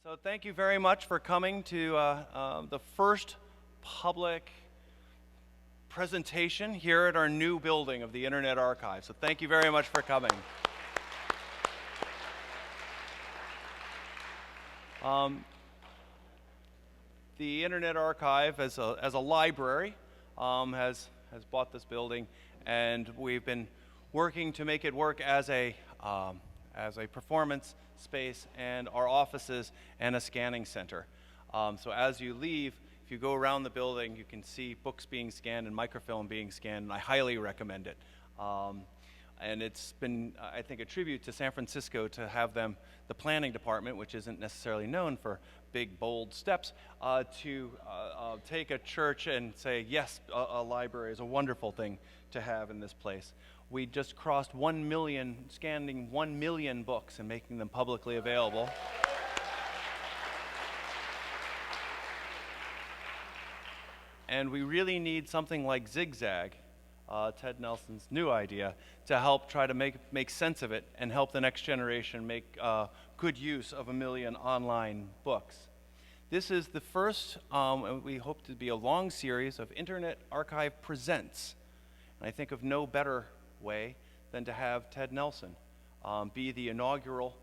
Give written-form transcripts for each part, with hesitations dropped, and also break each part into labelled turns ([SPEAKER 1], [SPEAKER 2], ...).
[SPEAKER 1] So thank you very much for coming to the first public presentation here at our new building of the Internet Archive. So thank you very much for coming. The Internet Archive, as a library, has bought this building, and we've been working to make it work as a performance space and our offices and a scanning center. So as you leave, if you go around the building, you can see books being scanned and microfilm being scanned, and I highly recommend it. And it's been, I think, a tribute to San Francisco to have them, the planning department, which isn't necessarily known for big, bold steps, to take a church and say, yes, a library is a wonderful thing to have in this place. We just crossed 1 million, scanning 1 million books and making them publicly available. And we really need something like Zigzag, Ted Nelson's new idea, to help try to make sense of it and help the next generation make good use of 1 million online books. This is the first, we hope to be a long series of Internet Archive Presents. And I think of no better way than to have Ted Nelson be the inaugural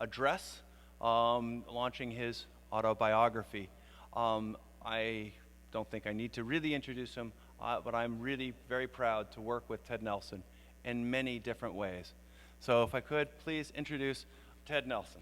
[SPEAKER 1] address launching his autobiography. I don't think I need to really introduce him, but I'm really very proud to work with Ted Nelson in many different ways. So if I could, please introduce Ted Nelson.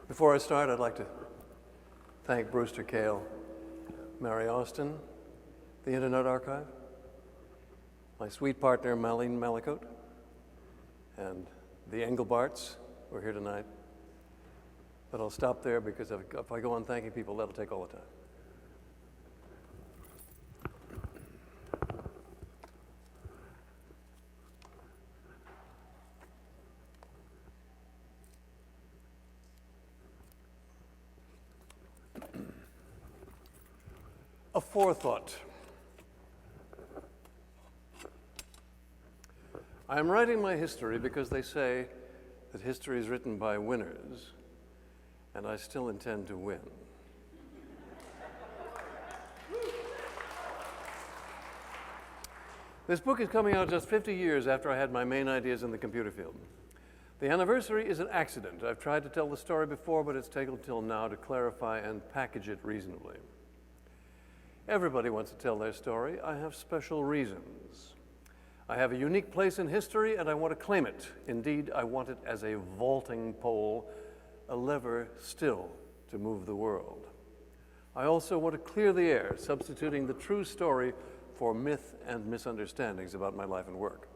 [SPEAKER 2] Before I start, I'd like to thank Brewster Kahle, Mary Austin, the Internet Archive, my sweet partner, Malene Malikote, and the Engelbarts who are here tonight. But I'll stop there because if I go on thanking people, that'll take all the time. A forethought. I am writing my history because they say that history is written by winners, and I still intend to win. This book is coming out just 50 years after I had my main ideas in the computer field. The anniversary is an accident. I've tried to tell the story before, but it's taken till now to clarify and package it reasonably. Everybody wants to tell their story. I have special reasons. I have a unique place in history, and I want to claim it. Indeed, I want it as a vaulting pole, a lever still to move the world. I also want to clear the air, substituting the true story for myth and misunderstandings about my life and work.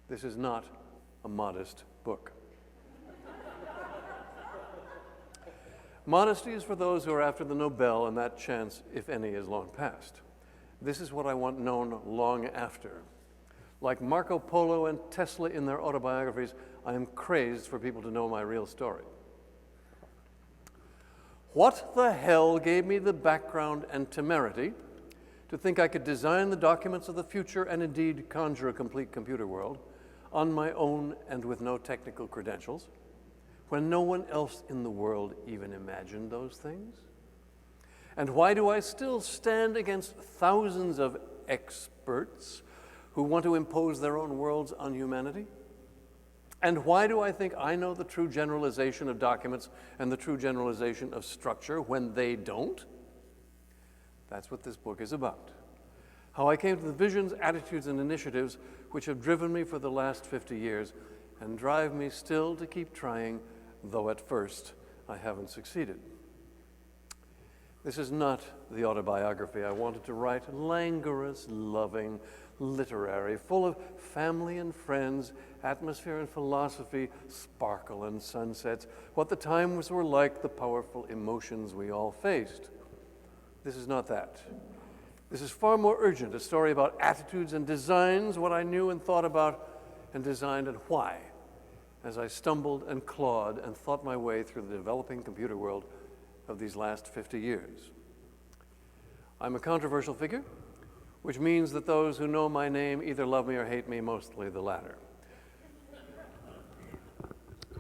[SPEAKER 2] This is not a modest book. Modesty is for those who are after the Nobel, and that chance, if any, is long past. This is what I want known long after. Like Marco Polo and Tesla in their autobiographies, I am crazed for people to know my real story. What the hell gave me the background and temerity to think I could design the documents of the future and indeed conjure a complete computer world on my own and with no technical credentials, when no one else in the world even imagined those things? And why do I still stand against thousands of experts who want to impose their own worlds on humanity? And why do I think I know the true generalization of documents and the true generalization of structure when they don't? That's what this book is about. How I came to the visions, attitudes, and initiatives which have driven me for the last 50 years and drive me still to keep trying, though at first I haven't succeeded. This is not the autobiography I wanted to write, languorous, loving, literary, full of family and friends, atmosphere and philosophy, sparkle and sunsets, what the times were like, the powerful emotions we all faced. This is not that. This is far more urgent, a story about attitudes and designs, what I knew and thought about and designed and why, as I stumbled and clawed and thought my way through the developing computer world of these last 50 years. I'm a controversial figure, which means that those who know my name either love me or hate me, mostly the latter.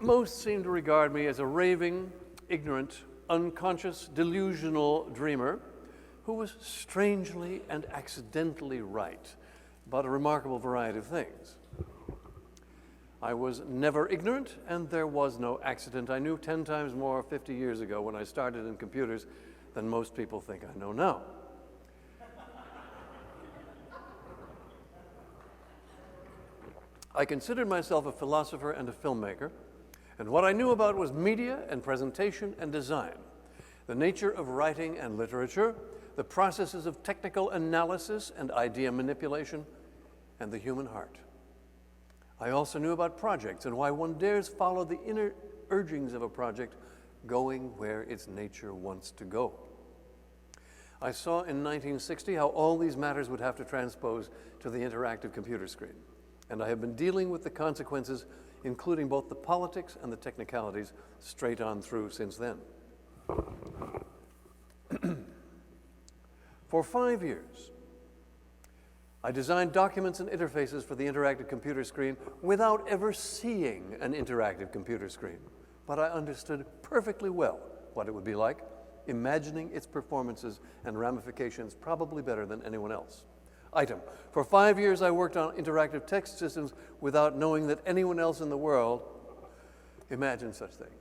[SPEAKER 2] Most seem to regard me as a raving, ignorant, unconscious, delusional dreamer who was strangely and accidentally right about a remarkable variety of things. I was never ignorant, and there was no accident. I knew 10 times more 50 years ago when I started in computers than most people think I know now. I considered myself a philosopher and a filmmaker, and what I knew about was media and presentation and design, the nature of writing and literature, the processes of technical analysis and idea manipulation, and the human heart. I also knew about projects and why one dares follow the inner urgings of a project, going where its nature wants to go. I saw in 1960 how all these matters would have to transpose to the interactive computer screen, and I have been dealing with the consequences, including both the politics and the technicalities, straight on through since then. For 5 years, I designed documents and interfaces for the interactive computer screen without ever seeing an interactive computer screen. But I understood perfectly well what it would be like, imagining its performances and ramifications probably better than anyone else. Item: for 5 years I worked on interactive text systems without knowing that anyone else in the world imagined such things.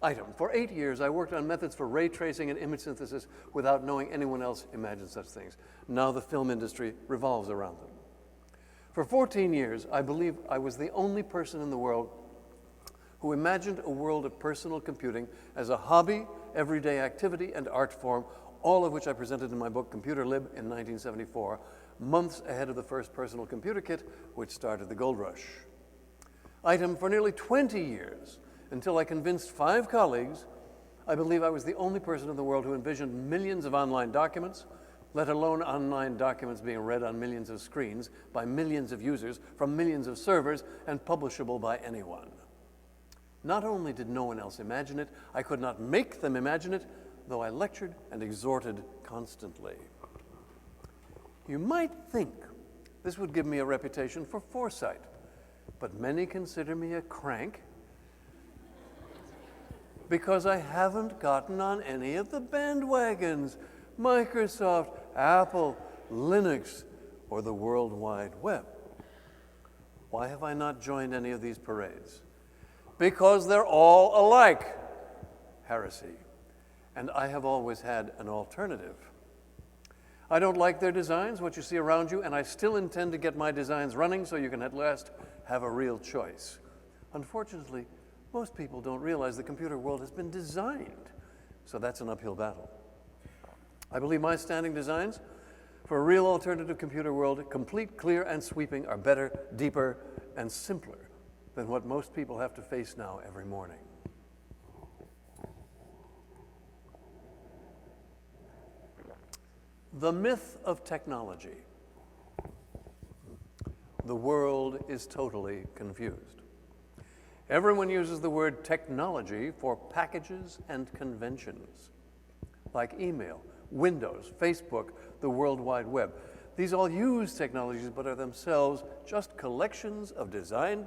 [SPEAKER 2] Item: for 8 years I worked on methods for ray tracing and image synthesis without knowing anyone else imagined such things. Now the film industry revolves around them. For 14 years, I believe I was the only person in the world who imagined a world of personal computing as a hobby, everyday activity, and art form, all of which I presented in my book Computer Lib in 1974, months ahead of the first personal computer kit, which started the gold rush. Item: for nearly 20 years, until I convinced 5 colleagues, I believe I was the only person in the world who envisioned millions of online documents, let alone online documents being read on millions of screens by millions of users from millions of servers and publishable by anyone. Not only did no one else imagine it, I could not make them imagine it, though I lectured and exhorted constantly. You might think this would give me a reputation for foresight, but many consider me a crank because I haven't gotten on any of the bandwagons: Microsoft, Apple, Linux, or the World Wide Web. Why have I not joined any of these parades? Because they're all alike. Heresy. And I have always had an alternative. I don't like their designs, what you see around you, and I still intend to get my designs running so you can at last have a real choice. Unfortunately, most people don't realize the computer world has been designed, so that's an uphill battle. I believe my standing designs for a real alternative computer world, complete, clear, and sweeping, are better, deeper, and simpler than what most people have to face now every morning. The myth of technology. The world is totally confused. Everyone uses the word technology for packages and conventions, like email, Windows, Facebook, the World Wide Web. These all use technologies, but are themselves just collections of design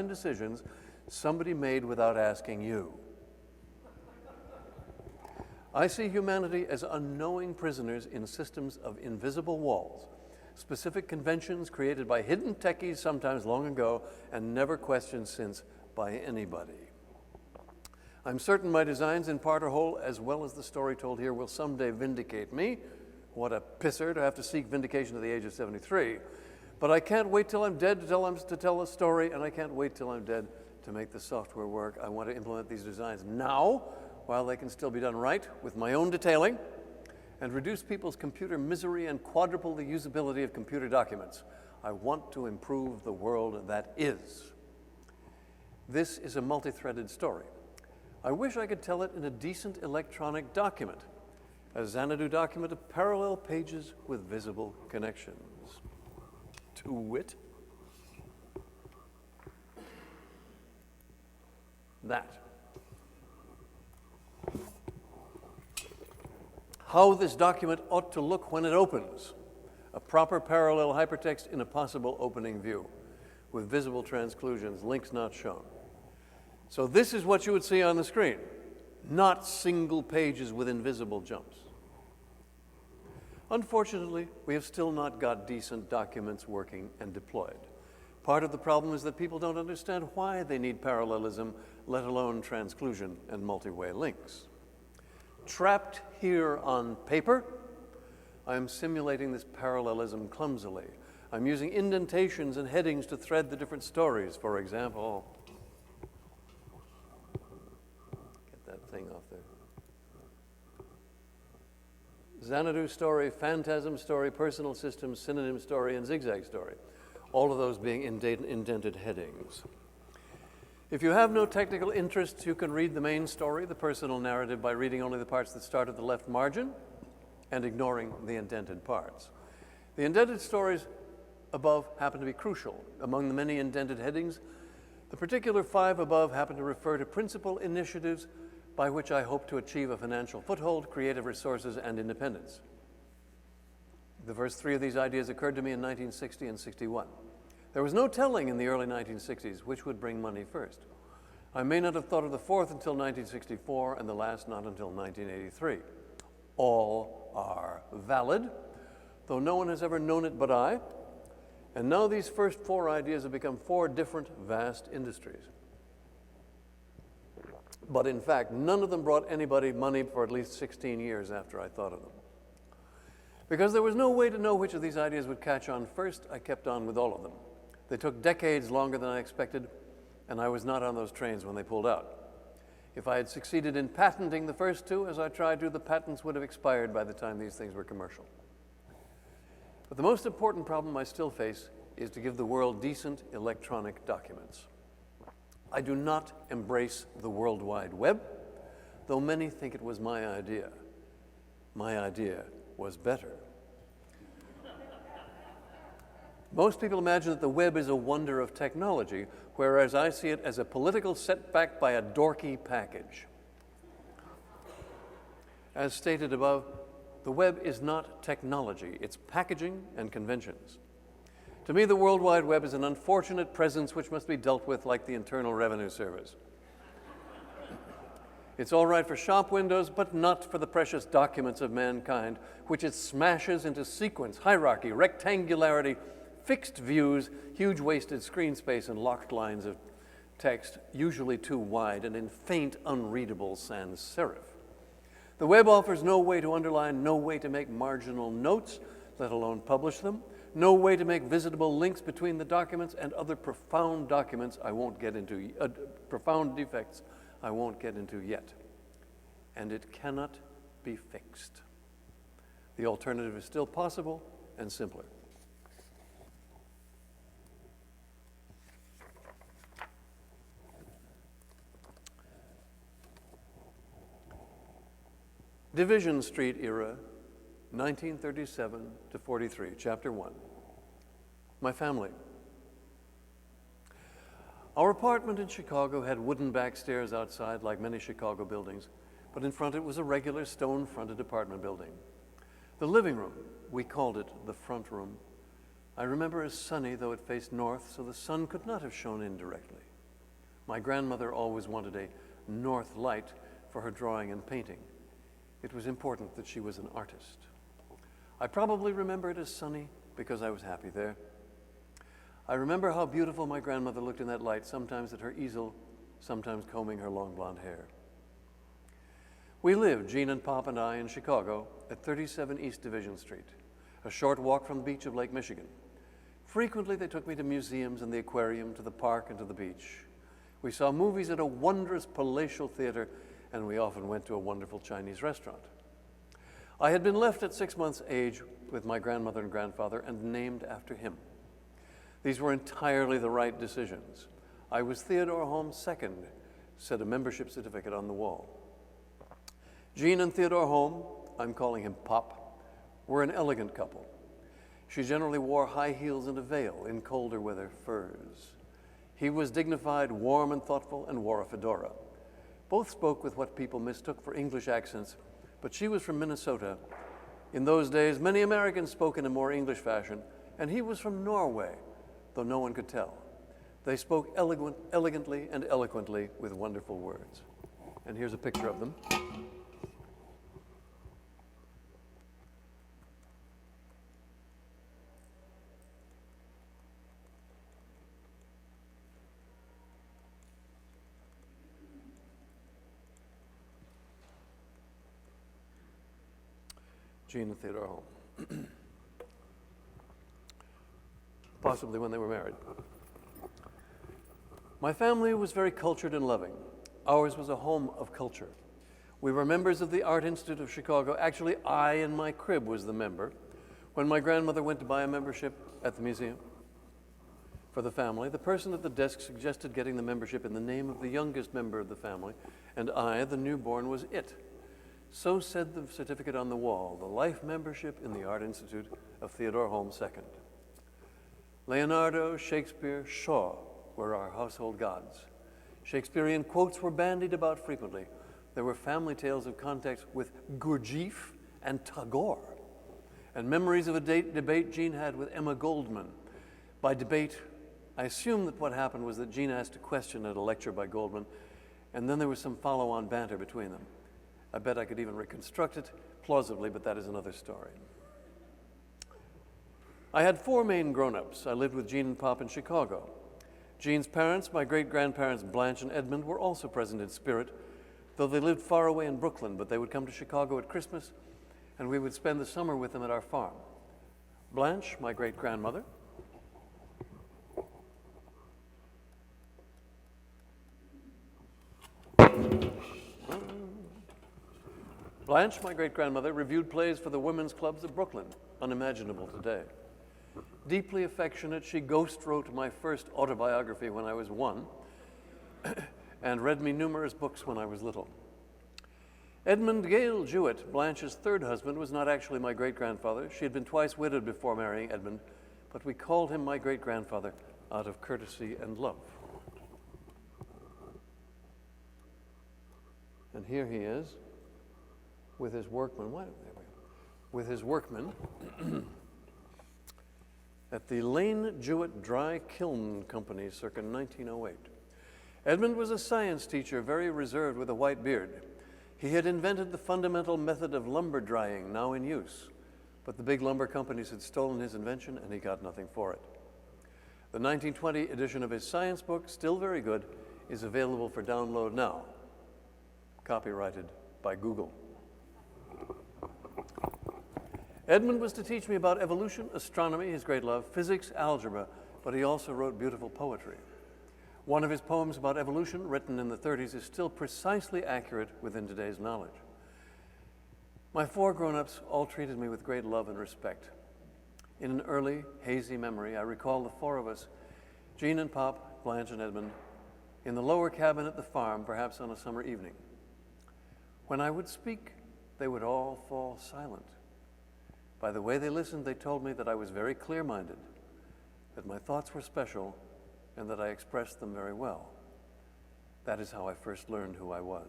[SPEAKER 2] decisions somebody made without asking you. I see humanity as unknowing prisoners in systems of invisible walls, specific conventions created by hidden techies sometimes long ago and never questioned since by anybody. I'm certain my designs, in part or whole, as well as the story told here, will someday vindicate me. What a pisser to have to seek vindication at the age of 73. But I can't wait till I'm dead to tell a story, and I can't wait till I'm dead to make the software work. I want to implement these designs now, while they can still be done right, with my own detailing, and reduce people's computer misery and quadruple the usability of computer documents. I want to improve the world that is. This is a multi-threaded story. I wish I could tell it in a decent electronic document, a Xanadu document of parallel pages with visible connections. To wit, that. How this document ought to look when it opens. A proper parallel hypertext in a possible opening view with visible transclusions, links not shown. So this is what you would see on the screen, not single pages with invisible jumps. Unfortunately, we have still not got decent documents working and deployed. Part of the problem is that people don't understand why they need parallelism, let alone transclusion and multi-way links. Trapped here on paper, I'm simulating this parallelism clumsily. I'm using indentations and headings to thread the different stories. For example, get that thing off there. Xanadu story, phantasm story, personal systems, synonym story, and zigzag story. All of those being indented headings. If you have no technical interests, you can read the main story, the personal narrative, by reading only the parts that start at the left margin and ignoring the indented parts. The indented stories above happen to be crucial. Among the many indented headings, the particular 5 above happen to refer to principal initiatives by which I hope to achieve a financial foothold, creative resources, and independence. The first 3 of these ideas occurred to me in 1960 and 61. There was no telling in the early 1960s which would bring money first. I may not have thought of the 4th until 1964 and the last not until 1983. All are valid, though no one has ever known it but I. And now these first 4 ideas have become 4 different vast industries. But in fact, none of them brought anybody money for at least 16 years after I thought of them. Because there was no way to know which of these ideas would catch on first, I kept on with all of them. They took decades longer than I expected, and I was not on those trains when they pulled out. If I had succeeded in patenting the first 2, as I tried to, the patents would have expired by the time these things were commercial. But the most important problem I still face is to give the world decent electronic documents. I do not embrace the World Wide Web, though many think it was my idea. My idea was better. Most people imagine that the web is a wonder of technology, whereas I see it as a political setback by a dorky package. As stated above, the web is not technology, it's packaging and conventions. To me, the World Wide Web is an unfortunate presence which must be dealt with like the Internal Revenue Service. It's all right for shop windows, but not for the precious documents of mankind, which it smashes into sequence, hierarchy, rectangularity, fixed views, huge wasted screen space, and locked lines of text, usually too wide and in faint, unreadable sans serif. The web offers no way to underline, no way to make marginal notes, let alone publish them, no way to make visitable links between the documents and other profound documents I won't get into, profound defects I won't get into yet. And it cannot be fixed. The alternative is still possible and simpler. Division Street era, 1937 to 43, Chapter 1. My family. Our apartment in Chicago had wooden back stairs outside, like many Chicago buildings, but in front it was a regular stone-fronted apartment building. The living room, we called it the front room, I remember as sunny, though it faced north, so the sun could not have shone in directly. My grandmother always wanted a north light for her drawing and painting. It was important that she was an artist. I probably remember it as sunny because I was happy there. I remember how beautiful my grandmother looked in that light, sometimes at her easel, sometimes combing her long blonde hair. We lived, Jean and Pop and I, in Chicago at 37 East Division Street, a short walk from the beach of Lake Michigan. Frequently, they took me to museums and the aquarium, to the park and to the beach. We saw movies at a wondrous palatial theater, and we often went to a wonderful Chinese restaurant. I had been left at 6 months' age with my grandmother and grandfather and named after him. These were entirely the right decisions. I was Theodore Holmes II, said a membership certificate on the wall. Jean and Theodore Holmes, I'm calling him Pop, were an elegant couple. She generally wore high heels and a veil, in colder weather, furs. He was dignified, warm, and thoughtful, and wore a fedora. Both spoke with what people mistook for English accents, but she was from Minnesota. In those days, many Americans spoke in a more English fashion, and he was from Norway, though no one could tell. They spoke elegantly and eloquently with wonderful words. And here's a picture of them. Jean and Theodore Holm. Possibly when they were married. My family was very cultured and loving. Ours was a home of culture. We were members of the Art Institute of Chicago. Actually, I in my crib was the member. When my grandmother went to buy a membership at the museum for the family, the person at the desk suggested getting the membership in the name of the youngest member of the family, and I, the newborn, was it. So said the certificate on the wall, the life membership in the Art Institute of Theodore Holm II. Leonardo, Shakespeare, Shaw were our household gods. Shakespearean quotes were bandied about frequently. There were family tales of contacts with Gurdjieff and Tagore, and memories of a debate Jean had with Emma Goldman. By debate, I assume that what happened was that Jean asked a question at a lecture by Goldman, and then there was some follow-on banter between them. I bet I could even reconstruct it plausibly, but that is another story. I had 4 main grown-ups. I lived with Jean and Pop in Chicago. Jean's parents, my great-grandparents Blanche and Edmund, were also present in spirit, though they lived far away in Brooklyn, but they would come to Chicago at Christmas, and we would spend the summer with them at our farm. Blanche, my great-grandmother, reviewed plays for the women's clubs of Brooklyn, unimaginable today. Deeply affectionate, she ghost wrote my first autobiography when I was 1 and read me numerous books when I was little. Edmund Gale Jewett, Blanche's 3rd husband, was not actually my great-grandfather. She had been twice widowed before marrying Edmund, but we called him my great-grandfather out of courtesy and love. And here he is with his workman. With his workman at the Lane Jewett Dry Kiln Company circa 1908. Edmund was a science teacher, very reserved with a white beard. He had invented the fundamental method of lumber drying, now in use, but the big lumber companies had stolen his invention and he got nothing for it. The 1920 edition of his science book, still very good, is available for download now, copyrighted by Google. Edmund was to teach me about evolution, astronomy, his great love, physics, algebra, but he also wrote beautiful poetry. One of his poems about evolution, written in the 30s, is still precisely accurate within today's knowledge. My 4 grown-ups all treated me with great love and respect. In an early, hazy memory, I recall the 4 of us, Jean and Pop, Blanche and Edmund, in the lower cabin at the farm, perhaps on a summer evening. When I would speak, they would all fall silent. By the way they listened, they told me that I was very clear-minded, that my thoughts were special, and that I expressed them very well. That is how I first learned who I was.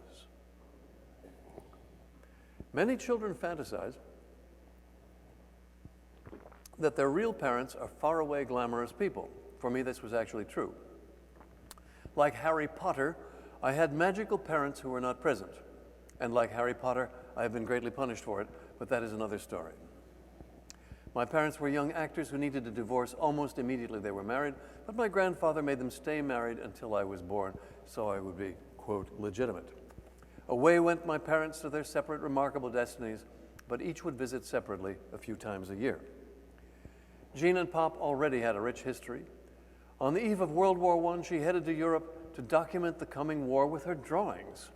[SPEAKER 2] Many children fantasize that their real parents are faraway, glamorous people. For me, this was actually true. Like Harry Potter, I had magical parents who were not present. And like Harry Potter, I have been greatly punished for it, but that is another story. My parents were young actors who needed a divorce almost immediately they were married, but my grandfather made them stay married until I was born, so I would be, quote, legitimate. Away went my parents to their separate remarkable destinies, but each would visit separately a few times a year. Jean and Pop already had a rich history. On the eve of World War I, she headed to Europe to document the coming war with her drawings,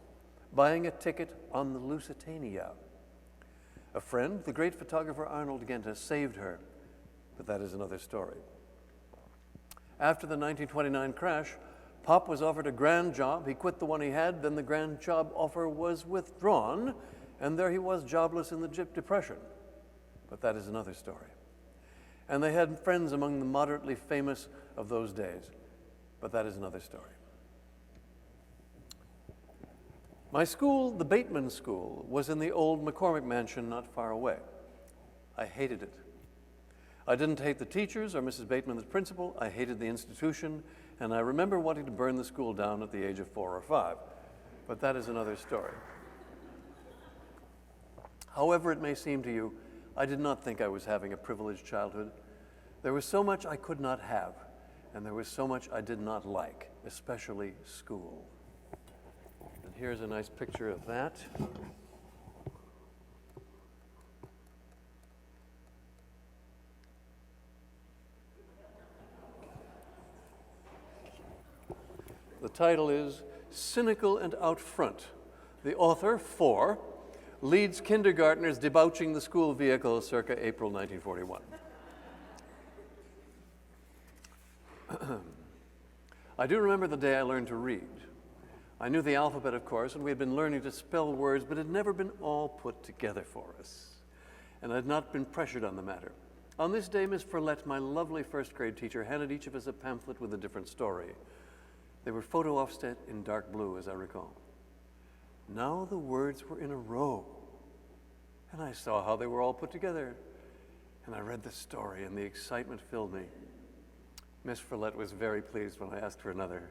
[SPEAKER 2] buying a ticket on the Lusitania. A friend, the great photographer Arnold Genta, saved her, but that is another story. After the 1929 crash, Pop was offered a grand job. He quit the one he had, then the grand job offer was withdrawn, And there he was, jobless in the Depression. But that is another story. And they had friends among the moderately famous of those days. But that is another story. My school, the Bateman School, was in the old McCormick Mansion not far away. I hated it. I didn't hate the teachers or Mrs. Bateman, the principal. I hated the institution, and I remember wanting to burn the school down at the age of 4 or 5. But that is another story. However it may seem to you, I did not think I was having a privileged childhood. There was so much I could not have, and there was so much I did not like, especially school. And here's a nice picture of that. The title is Cynical and Out Front. The author, 4, leads kindergartners debauching the school vehicle circa April 1941. I do remember the day I learned to read. I knew the alphabet, of course, and we had been learning to spell words, but it had never been all put together for us. And I had not been pressured on the matter. On this day, Miss Follett, my lovely first-grade teacher, handed each of us a pamphlet with a different story. They were photo offset in dark blue, as I recall. Now the words were in a row, and I saw how they were all put together. And I read the story, and the excitement filled me. Miss Follett was very pleased when I asked for another.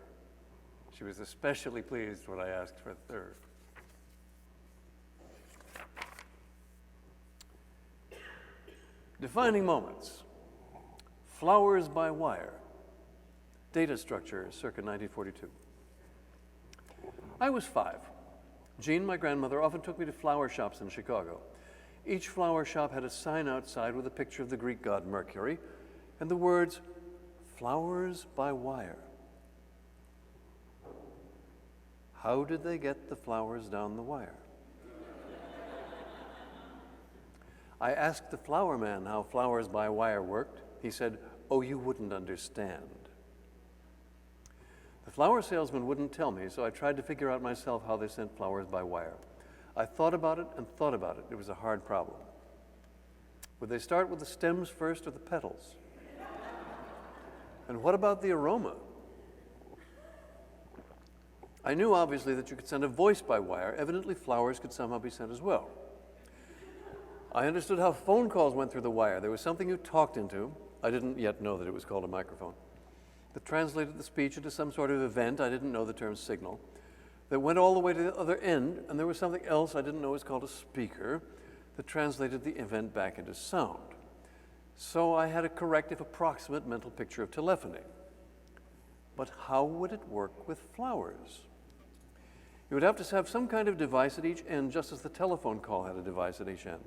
[SPEAKER 2] She was especially pleased when I asked for a third. Defining moments. Flowers by wire. Data structure, circa 1942. I was 5. Jean, my grandmother, often took me to flower shops in Chicago. Each flower shop had a sign outside with a picture of the Greek god Mercury and the words, "Flowers by wire." How did they get the flowers down the wire? I asked the flower man how flowers by wire worked. He said, "Oh, you wouldn't understand." The flower salesman wouldn't tell me, so I tried to figure out myself how they sent flowers by wire. I thought about it and thought about it. It was a hard problem. Would they start with the stems first or the petals? And what about the aroma? I knew, obviously, that you could send a voice by wire. Evidently, flowers could somehow be sent as well. I understood how phone calls went through the wire. There was something you talked into. I didn't yet know that it was called a microphone. That translated the speech into some sort of event. I didn't know the term signal. That went all the way to the other end, and there was something else I didn't know was called a speaker that translated the event back into sound. So I had a correct, if approximate, mental picture of telephony. But how would it work with flowers? You would have to have some kind of device at each end, just as the telephone call had a device at each end.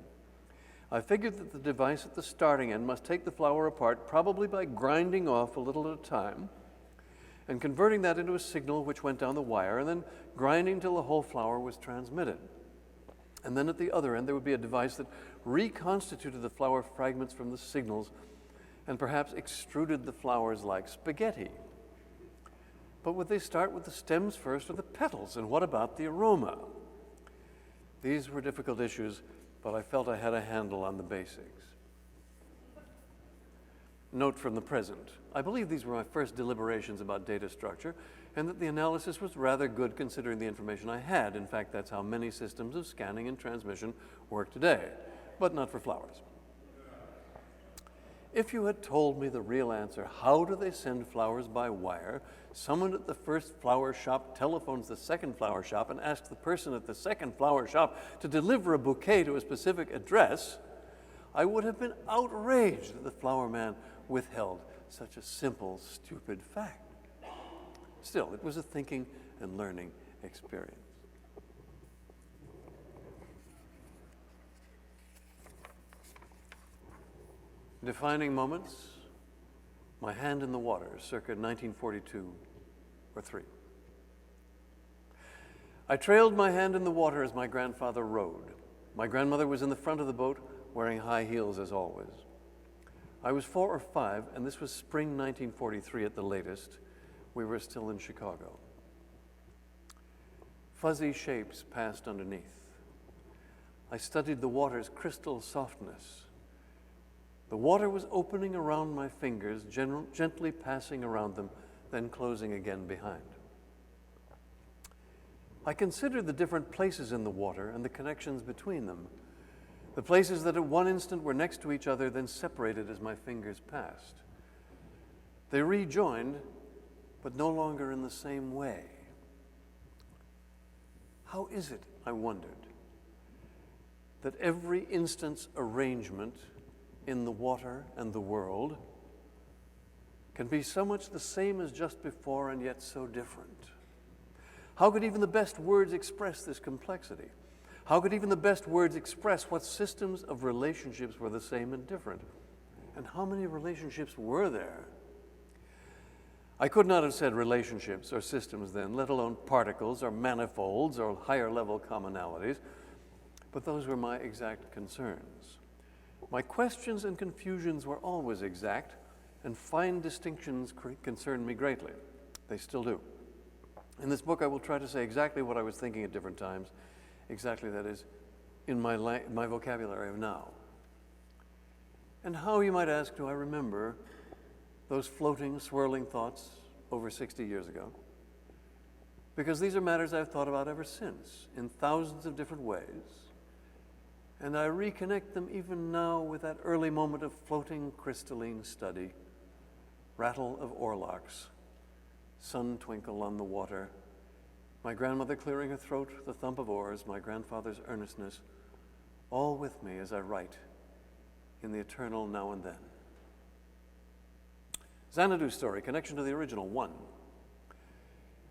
[SPEAKER 2] I figured that the device at the starting end must take the flower apart, probably by grinding off a little at a time, and converting that into a signal which went down the wire, and then grinding till the whole flower was transmitted. And then at the other end, there would be a device that reconstituted the flower fragments from the signals and perhaps extruded the flowers like spaghetti. But would they start with the stems first or the petals? And what about the aroma? These were difficult issues, but I felt I had a handle on the basics. Note from the present. I believe these were my first deliberations about data structure, and that the analysis was rather good considering the information I had. In fact, that's how many systems of scanning and transmission work today, but not for flowers. If you had told me the real answer, how do they send flowers by wire? Someone at the first flower shop telephones the second flower shop and asks the person at the second flower shop to deliver a bouquet to a specific address. I would have been outraged that the flower man withheld such a simple, stupid fact. Still, it was a thinking and learning experience. Defining moments, my hand in the water, circa 1942 or 3. I trailed my hand in the water as my grandfather rowed. My grandmother was in the front of the boat, wearing high heels as always. I was 4 or 5, and this was spring 1943 at the latest. We were still in Chicago. Fuzzy shapes passed underneath. I studied the water's crystal softness. The water was opening around my fingers, gently passing around them, then closing again behind. I considered the different places in the water and the connections between them, the places that at one instant were next to each other, then separated as my fingers passed. They rejoined, but no longer in the same way. How is it, I wondered, that every instant's arrangement in the water and the world can be so much the same as just before and yet so different? How could even the best words express this complexity? How could even the best words express what systems of relationships were the same and different? And how many relationships were there? I could not have said relationships or systems then, let alone particles or manifolds or higher level commonalities, but those were my exact concerns. My questions and confusions were always exact, and fine distinctions concerned me greatly. They still do. In this book, I will try to say exactly what I was thinking at different times, exactly, that is, in my vocabulary of now. And how, you might ask, do I remember those floating, swirling thoughts over 60 years ago? Because these are matters I've thought about ever since, in thousands of different ways. And I reconnect them even now with that early moment of floating crystalline study, rattle of oarlocks, sun twinkle on the water, my grandmother clearing her throat, the thump of oars, my grandfather's earnestness, all with me as I write in the eternal now and then. Xanadu story, connection to the original, 1.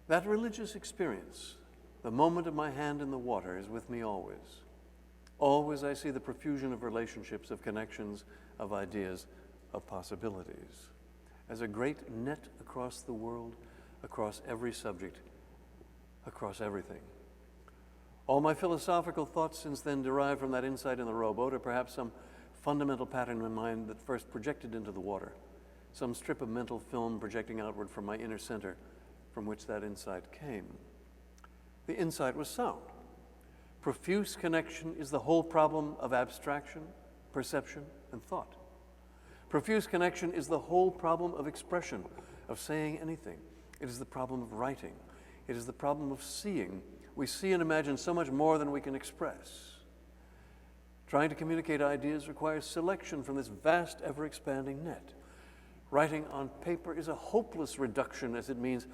[SPEAKER 2] That religious experience, the moment of my hand in the water, is with me always. Always I see the profusion of relationships, of connections, of ideas, of possibilities, as a great net across the world, across every subject, across everything. All my philosophical thoughts since then derive from that insight in the rowboat, or perhaps some fundamental pattern in mind that first projected into the water, some strip of mental film projecting outward from my inner center from which that insight came. The insight was sound. Profuse connection is the whole problem of abstraction, perception, and thought. Profuse connection is the whole problem of expression, of saying anything. It is the problem of writing. It is the problem of seeing. We see and imagine so much more than we can express. Trying to communicate ideas requires selection from this vast, ever-expanding net. Writing on paper is a hopeless reduction, as it means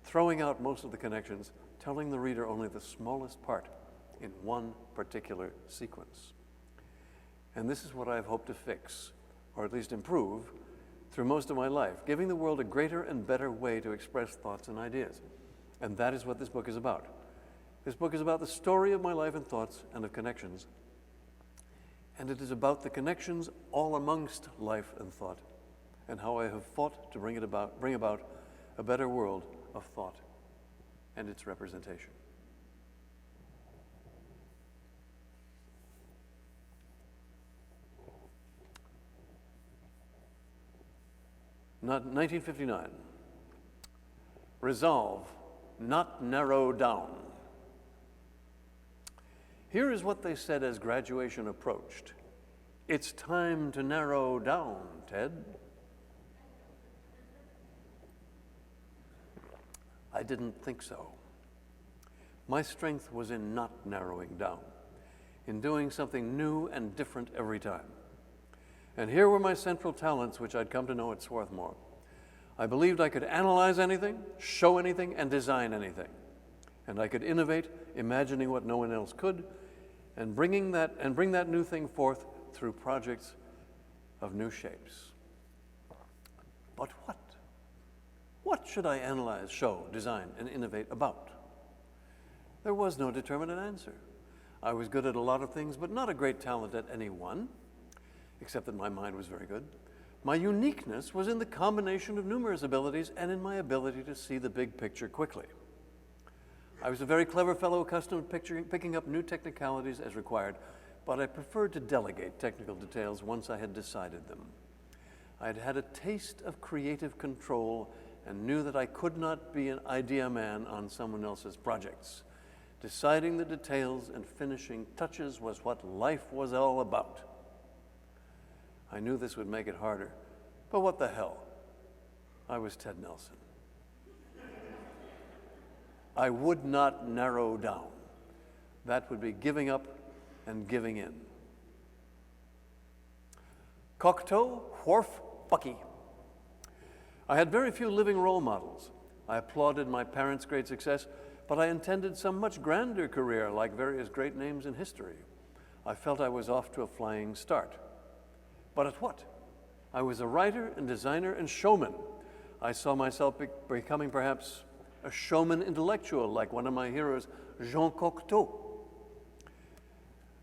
[SPEAKER 2] throwing out most of the connections, telling the reader only the smallest part in one particular sequence. And this is what I've hoped to fix, or at least improve, through most of my life, giving the world a greater and better way to express thoughts and ideas. And that is what this book is about. This book is about the story of my life and thoughts and of connections. And it is about the connections all amongst life and thought, and how I have fought to bring about a better world of thought and its representation. Not 1959. Resolve, not narrow down. Here is what they said as graduation approached. It's time to narrow down, Ted. I didn't think so. My strength was in not narrowing down, in doing something new and different every time. And here were my central talents, which I'd come to know at Swarthmore. I believed I could analyze anything, show anything, and design anything. And I could innovate, imagining what no one else could, and bring that new thing forth through projects of new shapes. But what? What should I analyze, show, design, and innovate about? There was no determinate answer. I was good at a lot of things, but not a great talent at any one, except that my mind was very good. My uniqueness was in the combination of numerous abilities and in my ability to see the big picture quickly. I was a very clever fellow, accustomed to picking up new technicalities as required, but I preferred to delegate technical details once I had decided them. I had had a taste of creative control and knew that I could not be an idea man on someone else's projects. Deciding the details and finishing touches was what life was all about. I knew this would make it harder, but what the hell? I was Ted Nelson. I would not narrow down. That would be giving up and giving in. Cocteau, Wharf, Bucky. I had very few living role models. I applauded my parents' great success, but I intended some much grander career like various great names in history. I felt I was off to a flying start. But at what? I was a writer and designer and showman. I saw myself becoming perhaps a showman intellectual like one of my heroes, Jean Cocteau.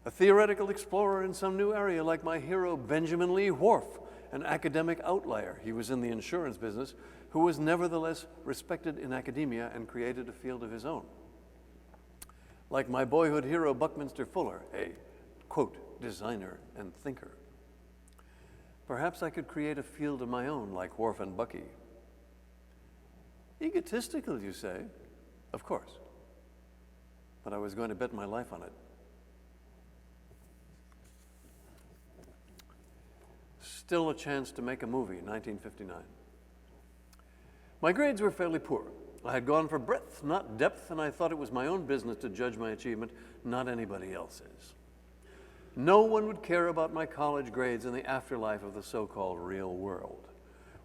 [SPEAKER 2] A theoretical explorer in some new area like my hero, Benjamin Lee Whorf, an academic outlier. He was in the insurance business, who was nevertheless respected in academia and created a field of his own. Like my boyhood hero, Buckminster Fuller, a, quote, designer and thinker. Perhaps I could create a field of my own like Whorf and Bucky. Egotistical, you say? Of course. But I was going to bet my life on it. Still a chance to make a movie, 1959. My grades were fairly poor. I had gone for breadth, not depth, and I thought it was my own business to judge my achievement, not anybody else's. No one would care about my college grades in the afterlife of the so-called real world.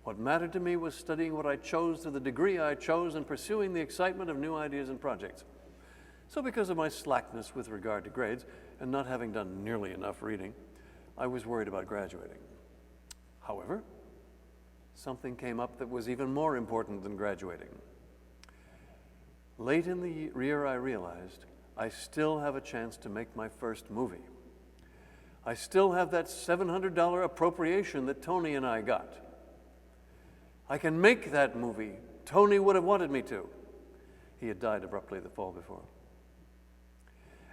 [SPEAKER 2] What mattered to me was studying what I chose to the degree I chose and pursuing the excitement of new ideas and projects. So because of my slackness with regard to grades and not having done nearly enough reading, I was worried about graduating. However, something came up that was even more important than graduating. Late in the year, I realized I still have a chance to make my first movie. I still have that $700 appropriation that Tony and I got. I can make that movie. Tony would have wanted me to. He had died abruptly the fall before.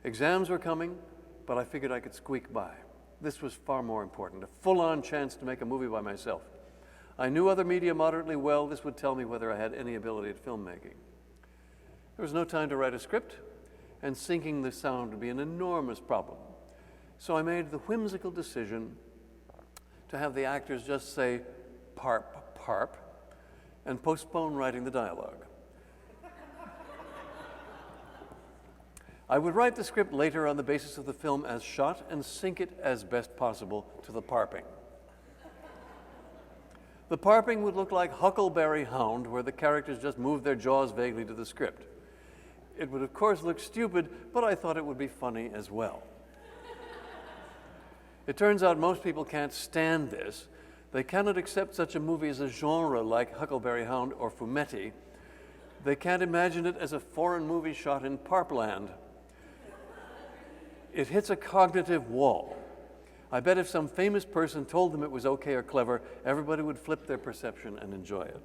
[SPEAKER 2] Exams were coming, but I figured I could squeak by. This was far more important, a full-on chance to make a movie by myself. I knew other media moderately well. This would tell me whether I had any ability at filmmaking. There was no time to write a script, and syncing the sound would be an enormous problem. So I made the whimsical decision to have the actors just say, "Parp, parp," and postpone writing the dialogue. I would write the script later on the basis of the film as shot and sync it as best possible to the parping. The parping would look like Huckleberry Hound, where the characters just moved their jaws vaguely to the script. It would, of course, look stupid, but I thought it would be funny as well. It turns out most people can't stand this. They cannot accept such a movie as a genre like Huckleberry Hound or Fumetti. They can't imagine it as a foreign movie shot in Parpland. It hits a cognitive wall. I bet if some famous person told them it was okay or clever, everybody would flip their perception and enjoy it.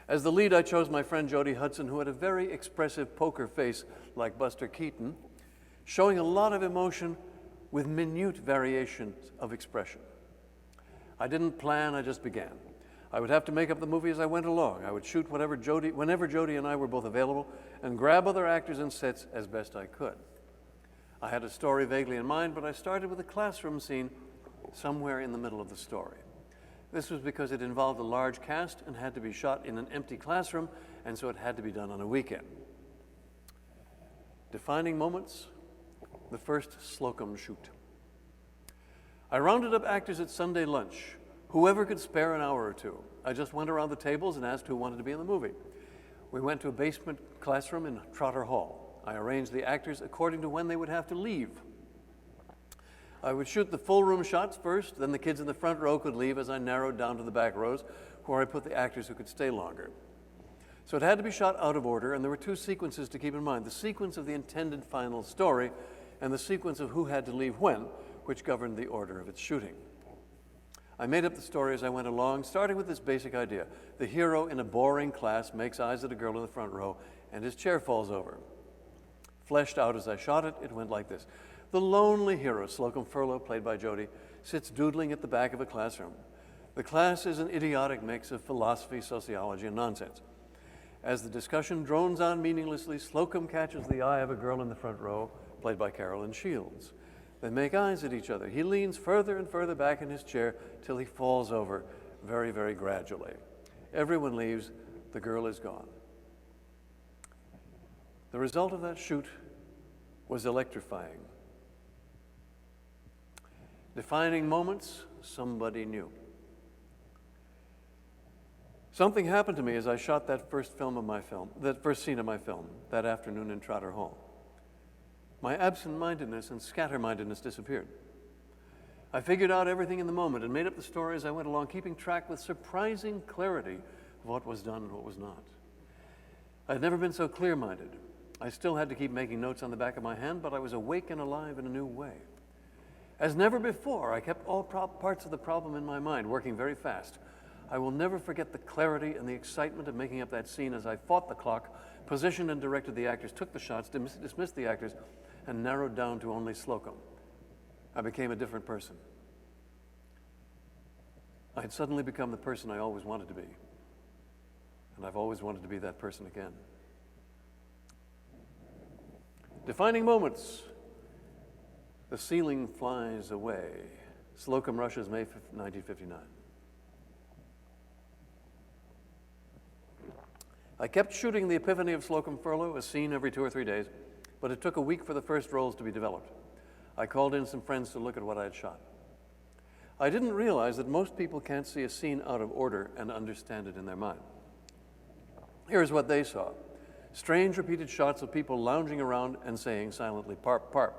[SPEAKER 2] As the lead, I chose my friend Jody Hudson, who had a very expressive poker face like Buster Keaton, showing a lot of emotion with minute variations of expression. I didn't plan, I just began. I would have to make up the movie as I went along. I would shoot whenever Jody and I were both available, and grab other actors and sets as best I could. I had a story vaguely in mind, but I started with a classroom scene somewhere in the middle of the story. This was because it involved a large cast and had to be shot in an empty classroom, and so it had to be done on a weekend. Defining moments, the first Slocum shoot. I rounded up actors at Sunday lunch, whoever could spare an hour or two. I just went around the tables and asked who wanted to be in the movie. We went to a basement classroom in Trotter Hall. I arranged the actors according to when they would have to leave. I would shoot the full room shots first, then the kids in the front row could leave as I narrowed down to the back rows, where I put the actors who could stay longer. So it had to be shot out of order, and there were two sequences to keep in mind: the sequence of the intended final story and the sequence of who had to leave when, which governed the order of its shooting. I made up the story as I went along, starting with this basic idea. The hero in a boring class makes eyes at a girl in the front row, and his chair falls over. Fleshed out as I shot it, it went like this. The lonely hero, Slocum Furlow, played by Jody, sits doodling at the back of a classroom. The class is an idiotic mix of philosophy, sociology, and nonsense. As the discussion drones on meaninglessly, Slocum catches the eye of a girl in the front row, played by Carolyn Shields. They make eyes at each other. He leans further and further back in his chair till he falls over very, very gradually. Everyone leaves. The girl is gone. The result of that shoot was electrifying. Defining moments, somebody knew. Something happened to me as I shot that first scene of my film, that afternoon in Trotter Hall. My absent-mindedness and scattermindedness disappeared. I figured out everything in the moment and made up the story as I went along, keeping track with surprising clarity of what was done and what was not. I had never been so clear-minded. I still had to keep making notes on the back of my hand, but I was awake and alive in a new way. As never before, I kept all parts of the problem in my mind, working very fast. I will never forget the clarity and the excitement of making up that scene as I fought the clock, positioned and directed the actors, took the shots, dismissed the actors, and narrowed down to only Slocum. I became a different person. I had suddenly become the person I always wanted to be. And I've always wanted to be that person again. Defining moments. The ceiling flies away. Slocum rushes May 5th, 1959. I kept shooting the Epiphany of Slocum Furlough, a scene every 2 or 3 days, but it took a week for the first rolls to be developed. I called in some friends to look at what I had shot. I didn't realize that most people can't see a scene out of order and understand it in their mind. Here's what they saw. Strange repeated shots of people lounging around and saying silently, "Parp, parp."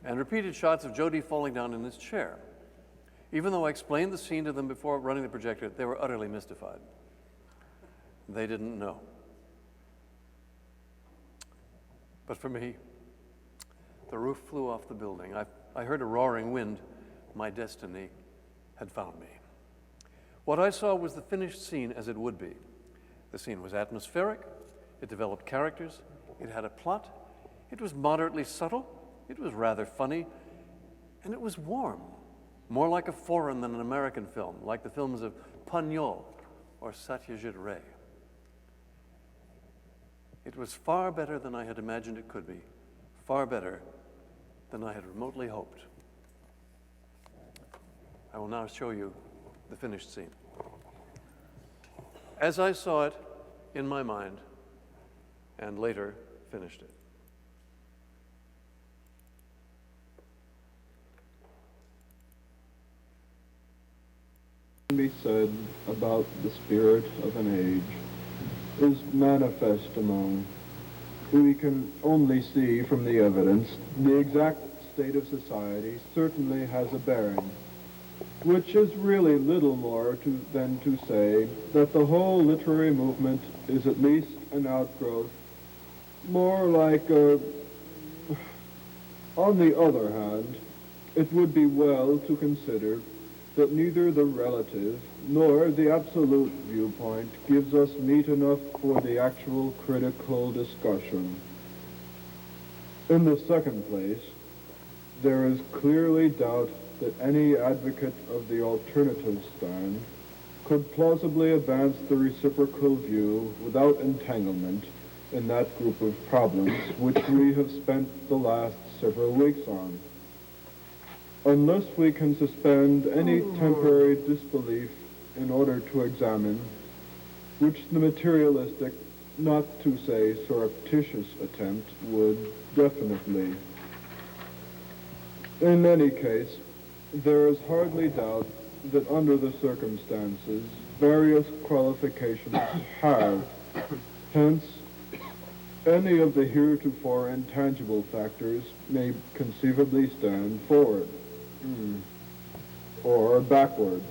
[SPEAKER 2] And repeated shots of Jody falling down in his chair. Even though I explained the scene to them before running the projector, they were utterly mystified. They didn't know. But for me, the roof flew off the building. I heard a roaring wind. My destiny had found me. What I saw was the finished scene as it would be. The scene was atmospheric, it developed characters, it had a plot, it was moderately subtle, it was rather funny, and it was warm, more like a foreign than an American film, like the films of Pagnol or Satyajit Ray. It was far better than I had imagined it could be, far better than I had remotely hoped. I will now show you the finished scene. As I saw it in my mind, and later finished it.
[SPEAKER 3] Can be said about the spirit of an age is manifest among. We can only see from the evidence the exact state of society certainly has a bearing, which is really little more than to say that the whole literary movement is at least an outgrowth, more like a... On the other hand, it would be well to consider that neither the relative nor the absolute viewpoint gives us meat enough for the actual critical discussion. In the second place, there is clearly doubt that any advocate of the alternative stand could plausibly advance the reciprocal view without entanglement in that group of problems which we have spent the last several weeks on. Unless we can suspend any temporary disbelief in order to examine, which the materialistic, not to say surreptitious attempt would definitely. In any case, there is hardly doubt that under the circumstances, various qualifications have. Hence, any of the heretofore intangible factors may conceivably stand forward. Or backward.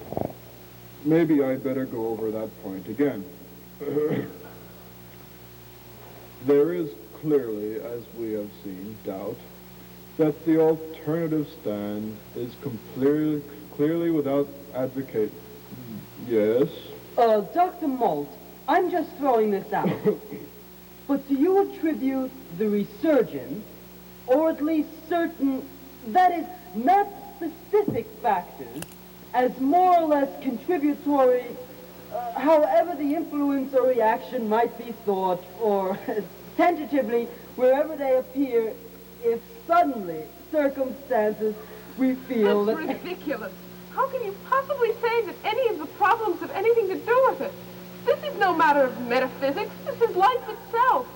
[SPEAKER 3] Maybe I'd better go over that point again. There is clearly, as we have seen, doubt that the alternative stand is clearly without advocate. Yes?
[SPEAKER 4] Dr. Molt, I'm just throwing this out. But do you attribute the resurgence, or at least certain, that is, not specific factors, as more or less contributory however the influence or reaction might be thought, or tentatively, wherever they appear, if suddenly circumstances we feel
[SPEAKER 5] That's
[SPEAKER 4] that...
[SPEAKER 5] ridiculous. How can you possibly say that any of the problems have anything to do with it? This is no matter of metaphysics. This is life itself.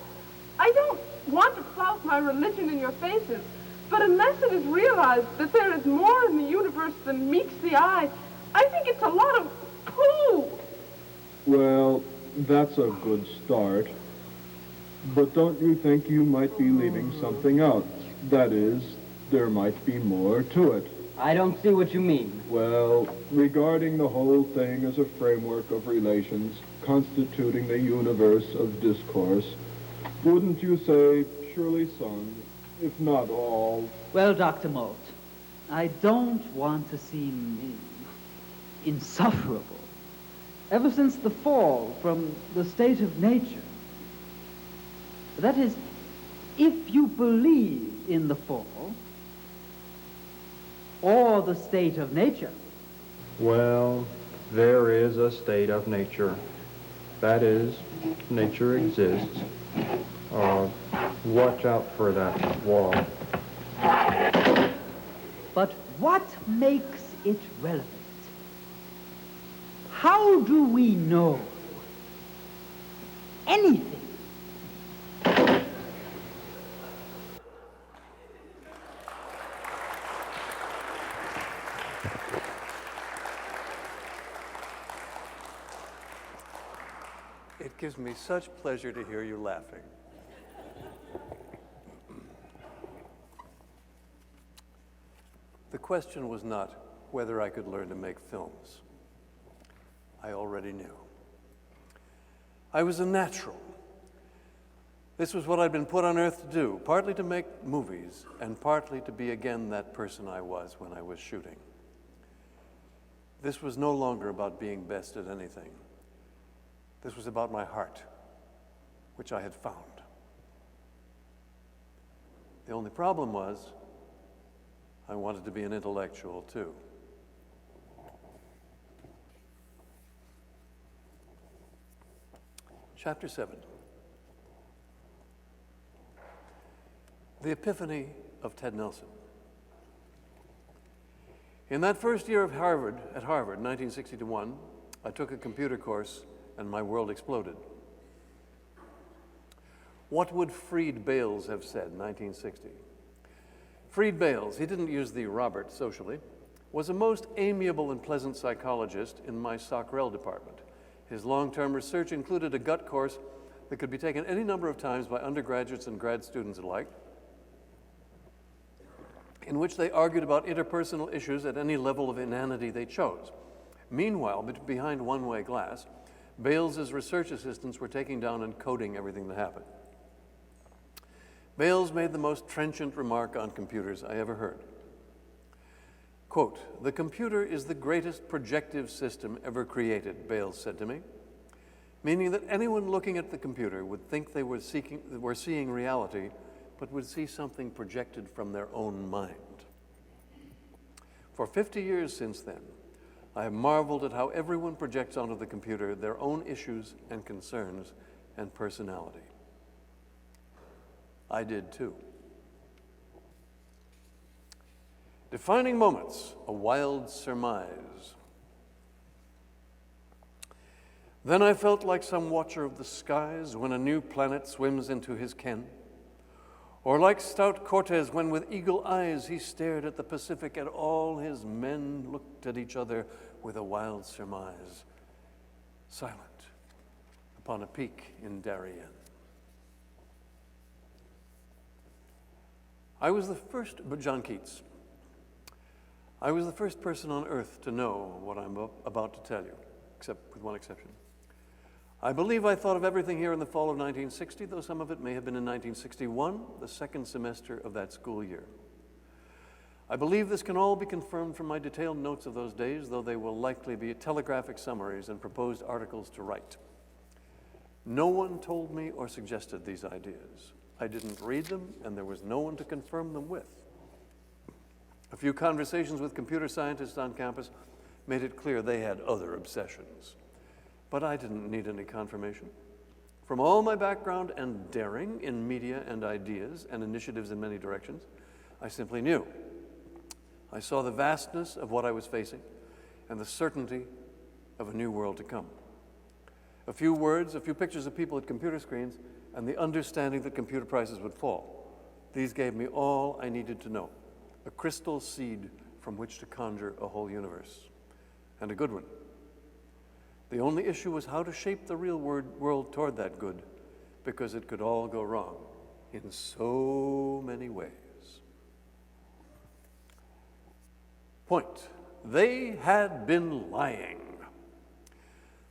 [SPEAKER 5] I don't want to flout my religion in your faces, but unless it is realized that there is more in the universe than meets the eye, I think it's a lot of poo.
[SPEAKER 3] Well, that's a good start. But don't you think you might be leaving something out? That is, there might be more to it.
[SPEAKER 4] I don't see what you mean.
[SPEAKER 3] Well, regarding the whole thing as a framework of relations constituting the universe of discourse, wouldn't you say surely some, if not all?
[SPEAKER 6] Well, Dr. Molt, I don't want to seem insufferable. Ever since the fall from the state of nature, that is, if you believe in the fall, or the state of nature.
[SPEAKER 7] Well, there is a state of nature. That is, nature exists. Watch out for that wall.
[SPEAKER 6] But what makes it relevant? How do we know anything?
[SPEAKER 2] It gives me such pleasure to hear you laughing. The question was not whether I could learn to make films. I already knew. I was a natural. This was what I'd been put on earth to do, partly to make movies, and partly to be again that person I was when I was shooting. This was no longer about being best at anything. This was about my heart, which I had found. The only problem was, I wanted to be an intellectual too. Chapter 7. The Epiphany of Ted Nelson. In that first year of Harvard, 1961, I took a computer course and my world exploded. What would Freed Bales have said, 1960? Freed Bales, he didn't use the Robert socially, was a most amiable and pleasant psychologist in my SOC-REL department. His long-term research included a gut course that could be taken any number of times by undergraduates and grad students alike, in which they argued about interpersonal issues at any level of inanity they chose. Meanwhile, behind one-way glass, Bales's research assistants were taking down and coding everything that happened. Bales made the most trenchant remark on computers I ever heard. Quote, "The computer is the greatest projective system ever created," Bales said to me, meaning that anyone looking at the computer would think they were seeing reality, but would see something projected from their own mind. For 50 years since then, I have marveled at how everyone projects onto the computer their own issues and concerns and personality. I did too. Defining moments, a wild surmise. Then I felt like some watcher of the skies when a new planet swims into his ken, or like stout Cortez when with eagle eyes he stared at the Pacific and all his men looked at each other with a wild surmise, silent upon a peak in Darien. I was the first, but John Keats, I was the first person on earth to know what I'm about to tell you, except with one exception. I believe I thought of everything here in the fall of 1960, though some of it may have been in 1961, the second semester of that school year. I believe this can all be confirmed from my detailed notes of those days, though they will likely be telegraphic summaries and proposed articles to write. No one told me or suggested these ideas. I didn't read them, and there was no one to confirm them with. A few conversations with computer scientists on campus made it clear they had other obsessions. But I didn't need any confirmation. From all my background and daring in media and ideas and initiatives in many directions, I simply knew. I saw the vastness of what I was facing and the certainty of a new world to come. A few words, a few pictures of people at computer screens, and the understanding that computer prices would fall. These gave me all I needed to know, a crystal seed from which to conjure a whole universe, and a good one. The only issue was how to shape the real world toward that good, because it could all go wrong in so many ways. Point. They had been lying.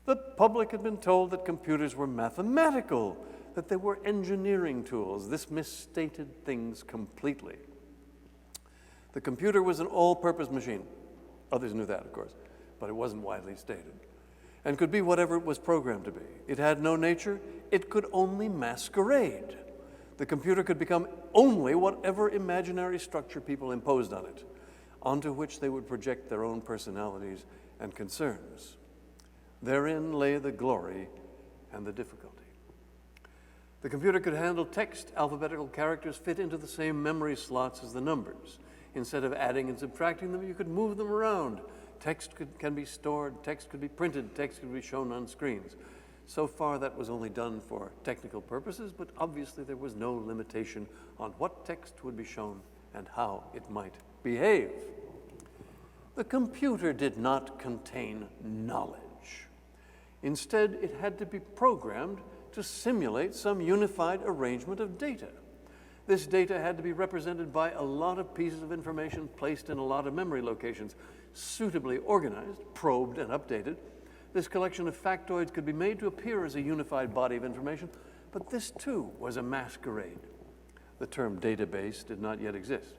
[SPEAKER 2] The public had been told that computers were mathematical, that they were engineering tools. This misstated things completely. The computer was an all-purpose machine. Others knew that, of course, but it wasn't widely stated, and could be whatever it was programmed to be. It had no nature. It could only masquerade. The computer could become only whatever imaginary structure people imposed on it, onto which they would project their own personalities and concerns. Therein lay the glory and the difficulty. The computer could handle text. Alphabetical characters fit into the same memory slots as the numbers. Instead of adding and subtracting them, you could move them around. Text can be stored, text could be printed, text could be shown on screens. So far, that was only done for technical purposes, but obviously there was no limitation on what text would be shown and how it might behave. The computer did not contain knowledge. Instead, it had to be programmed to simulate some unified arrangement of data. This data had to be represented by a lot of pieces of information placed in a lot of memory locations, suitably organized, probed, and updated. This collection of factoids could be made to appear as a unified body of information, but this too was a masquerade. The term database did not yet exist.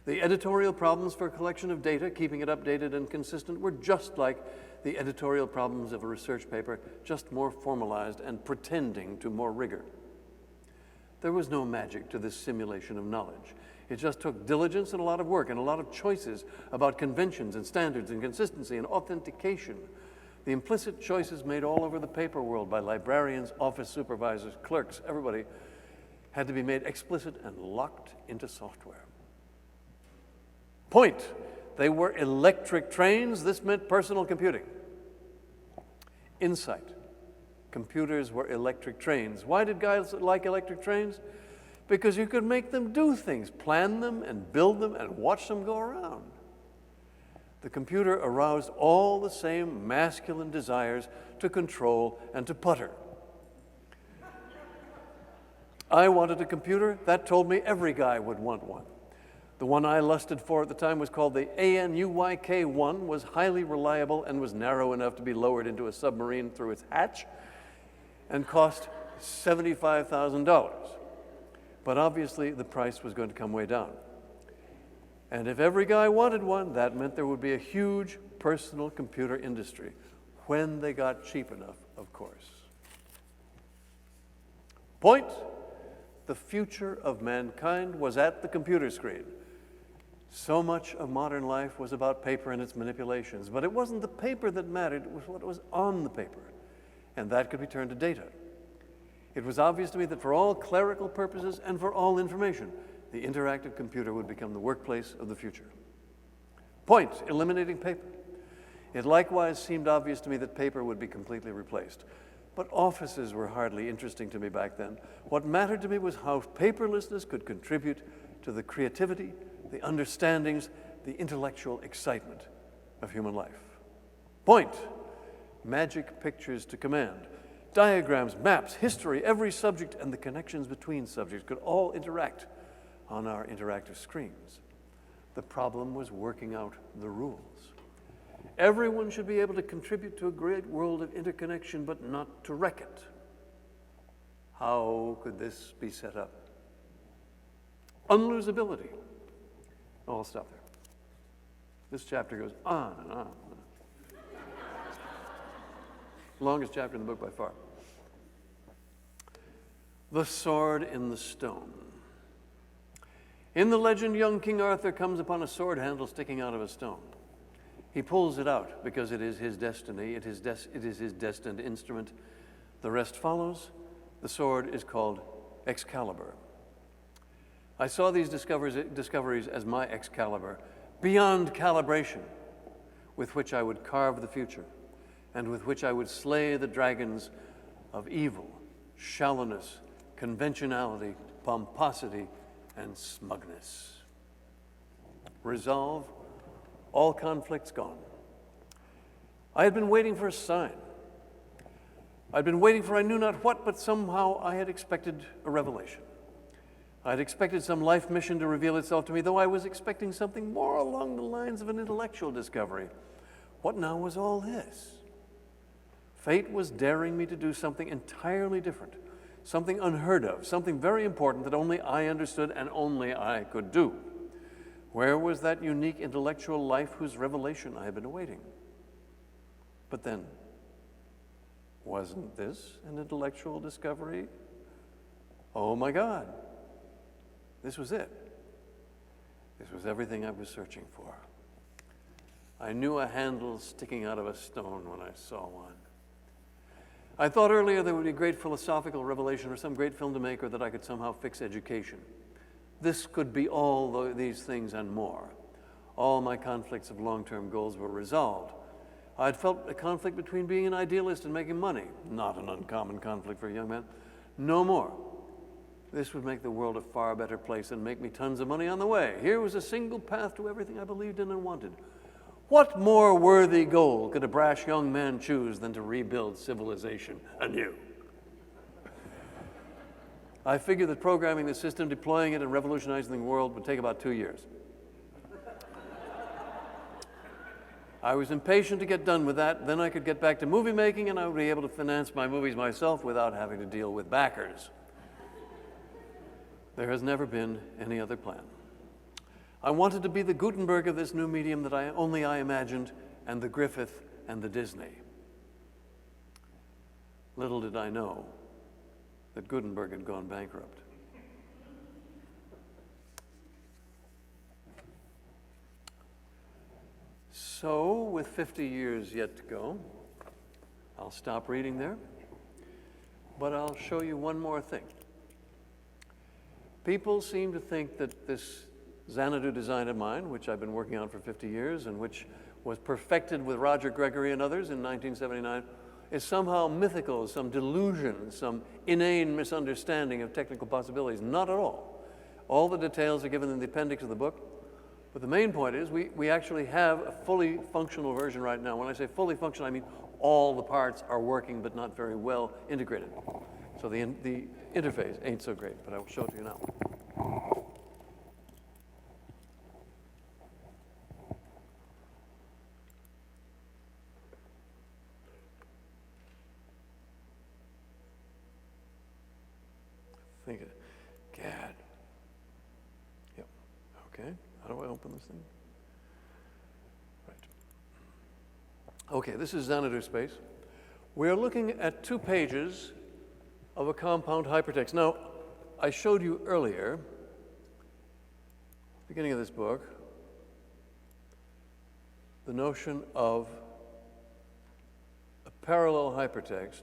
[SPEAKER 2] The editorial problems for a collection of data, keeping it updated and consistent, were just like the editorial problems of a research paper, just more formalized and pretending to more rigor. There was no magic to this simulation of knowledge. It just took diligence and a lot of work and a lot of choices about conventions and standards and consistency and authentication. The implicit choices made all over the paper world by librarians, office supervisors, clerks, everybody, had to be made explicit and locked into software. Point. They were electric trains. This meant personal computing. Insight. Computers were electric trains. Why did guys like electric trains? Because you could make them do things, plan them and build them and watch them go around. The computer aroused all the same masculine desires to control and to putter. I wanted a computer. That told me every guy would want one. The one I lusted for at the time was called the ANUYK-1, was highly reliable and was narrow enough to be lowered into a submarine through its hatch, and cost $75,000. But obviously the price was going to come way down. And if every guy wanted one, that meant there would be a huge personal computer industry, when they got cheap enough, of course. Point. The future of mankind was at the computer screen. So much of modern life was about paper and its manipulations, but it wasn't the paper that mattered, it was what was on the paper, and that could be turned to data. It was obvious to me that for all clerical purposes and for all information, the interactive computer would become the workplace of the future. Point. Eliminating paper. It likewise seemed obvious to me that paper would be completely replaced. But offices were hardly interesting to me back then. What mattered to me was how paperlessness could contribute to the creativity, the understandings, the intellectual excitement of human life. Point. Magic pictures to command. Diagrams, maps, history, every subject, and the connections between subjects could all interact on our interactive screens. The problem was working out the rules. Everyone should be able to contribute to a great world of interconnection, but not to wreck it. How could this be set up? Unlosability. Oh, I'll stop there. This chapter goes on and on. Longest chapter in the book by far. The sword in the stone. In the legend, young King Arthur comes upon a sword handle sticking out of a stone. He pulls it out because it is his destiny, it is his destined instrument. The rest follows. The sword is called Excalibur. I saw these discoveries as my Excalibur, beyond calibration, with which I would carve the future, and with which I would slay the dragons of evil, shallowness, conventionality, pomposity, and smugness. Resolve, all conflicts gone. I had been waiting for a sign. I'd been waiting for I knew not what, but somehow I had expected a revelation. I had expected some life mission to reveal itself to me, though I was expecting something more along the lines of an intellectual discovery. What now was all this? Fate was daring me to do something entirely different, something unheard of, something very important that only I understood and only I could do. Where was that unique intellectual life whose revelation I had been awaiting? But then, wasn't this an intellectual discovery? Oh my God, this was it. This was everything I was searching for. I knew a handle sticking out of a stone when I saw one. I thought earlier there would be a great philosophical revelation or some great film to make, or that I could somehow fix education. This could be all these things and more. All my conflicts of long-term goals were resolved. I'd felt a conflict between being an idealist and making money, not an uncommon conflict for a young man. No more. This would make the world a far better place and make me tons of money on the way. Here was a single path to everything I believed in and wanted. What more worthy goal could a brash young man choose than to rebuild civilization anew? I figured that programming the system, deploying it, and revolutionizing the world would take about 2 years. I was impatient to get done with that. Then I could get back to movie making, and I would be able to finance my movies myself without having to deal with backers. There has never been any other plan. I wanted to be the Gutenberg of this new medium that only I imagined, and the Griffith and the Disney. Little did I know that Gutenberg had gone bankrupt. So, with 50 years yet to go, I'll stop reading there, but I'll show you one more thing. People seem to think that this Xanadu design of mine, which I've been working on for 50 years and which was perfected with Roger Gregory and others in 1979, is somehow mythical, some delusion, some inane misunderstanding of technical possibilities. Not at all. All the details are given in the appendix of the book. But the main point is we actually have a fully functional version right now. When I say fully functional, I mean all the parts are working but not very well integrated. So the interface ain't so great, but I will show it to you now. Gad. Yep. Okay. How do I open this thing? Right. Okay, this is Xanadu space. We're looking at 2 pages of a compound hypertext. Now, I showed you earlier, beginning of this book, the notion of a parallel hypertext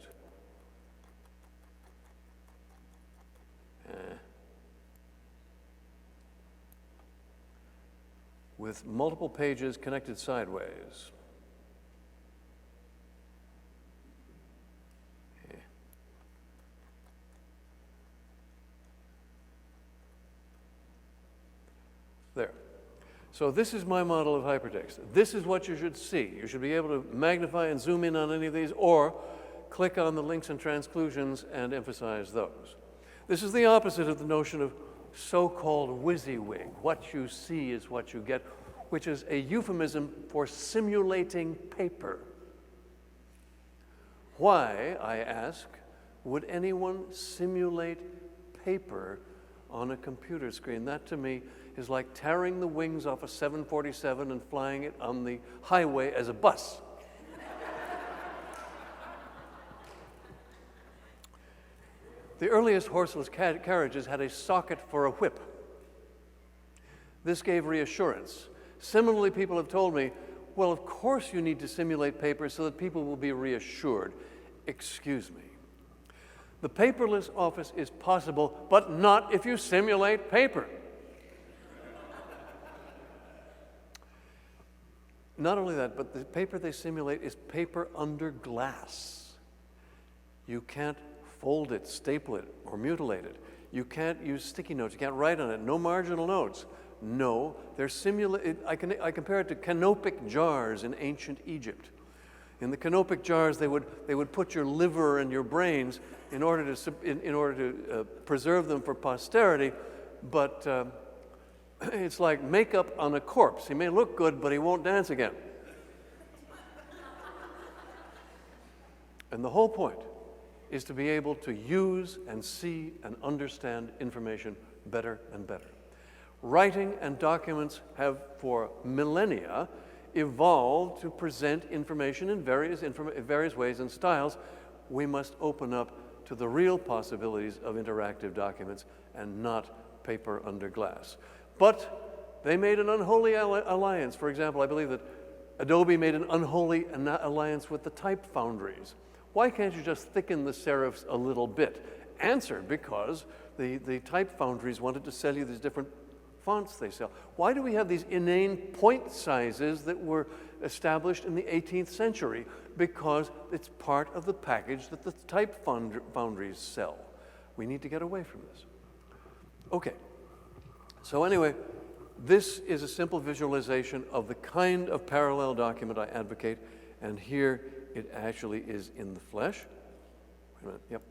[SPEAKER 2] with multiple pages connected sideways. Okay. There. So this is my model of hypertext. This is what you should see. You should be able to magnify and zoom in on any of these, or click on the links and transclusions and emphasize those. This is the opposite of the notion of so-called WYSIWYG. What you see is what you get, which is a euphemism for simulating paper. Why, I ask, would anyone simulate paper on a computer screen? That, to me, is like tearing the wings off a 747 and flying it on the highway as a bus. The earliest horseless carriages had a socket for a whip. This gave reassurance. Similarly, people have told me, well, of course you need to simulate paper so that people will be reassured. Excuse me. The paperless office is possible, but not if you simulate paper. Not only that, but the paper they simulate is paper under glass. You can't fold it, staple it, or mutilate it. You can't use sticky notes. You can't write on it. No marginal notes. No, they're simulated. I compare it to canopic jars in ancient Egypt. In the canopic jars, they would put your liver and your brains in order to preserve them for posterity, but it's like makeup on a corpse. He may look good, but he won't dance again. And the whole point is to be able to use and see and understand information better and better. Writing and documents have, for millennia, evolved to present information in various ways and styles. We must open up to the real possibilities of interactive documents and not paper under glass. But they made an unholy alliance. For example, I believe that Adobe made an unholy alliance with the type foundries. Why can't you just thicken the serifs a little bit? Answer, because the type foundries wanted to sell you these different fonts they sell. Why do we have these inane point sizes that were established in the 18th century? Because it's part of the package that the type foundries sell. We need to get away from this. Okay. So anyway, this is a simple visualization of the kind of parallel document I advocate, and here it actually is in the flesh. Wait a minute, yep.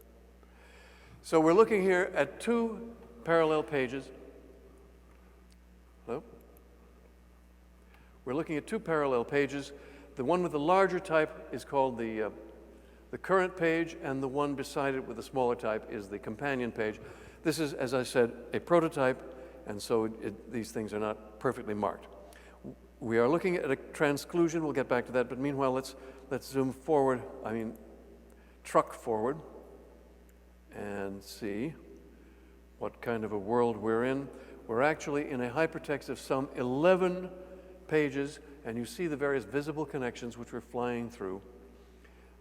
[SPEAKER 2] So we're looking here at two parallel pages. Hello? We're looking at two parallel pages. The one with the larger type is called the current page, and the one beside it with the smaller type is the companion page. This is, as I said, a prototype, and so these things are not perfectly marked. We are looking at a transclusion. We'll get back to that, but meanwhile, let's zoom forward, truck forward, and see what kind of a world we're in. We're actually in a hypertext of some 11 pages, and you see the various visible connections which we're flying through.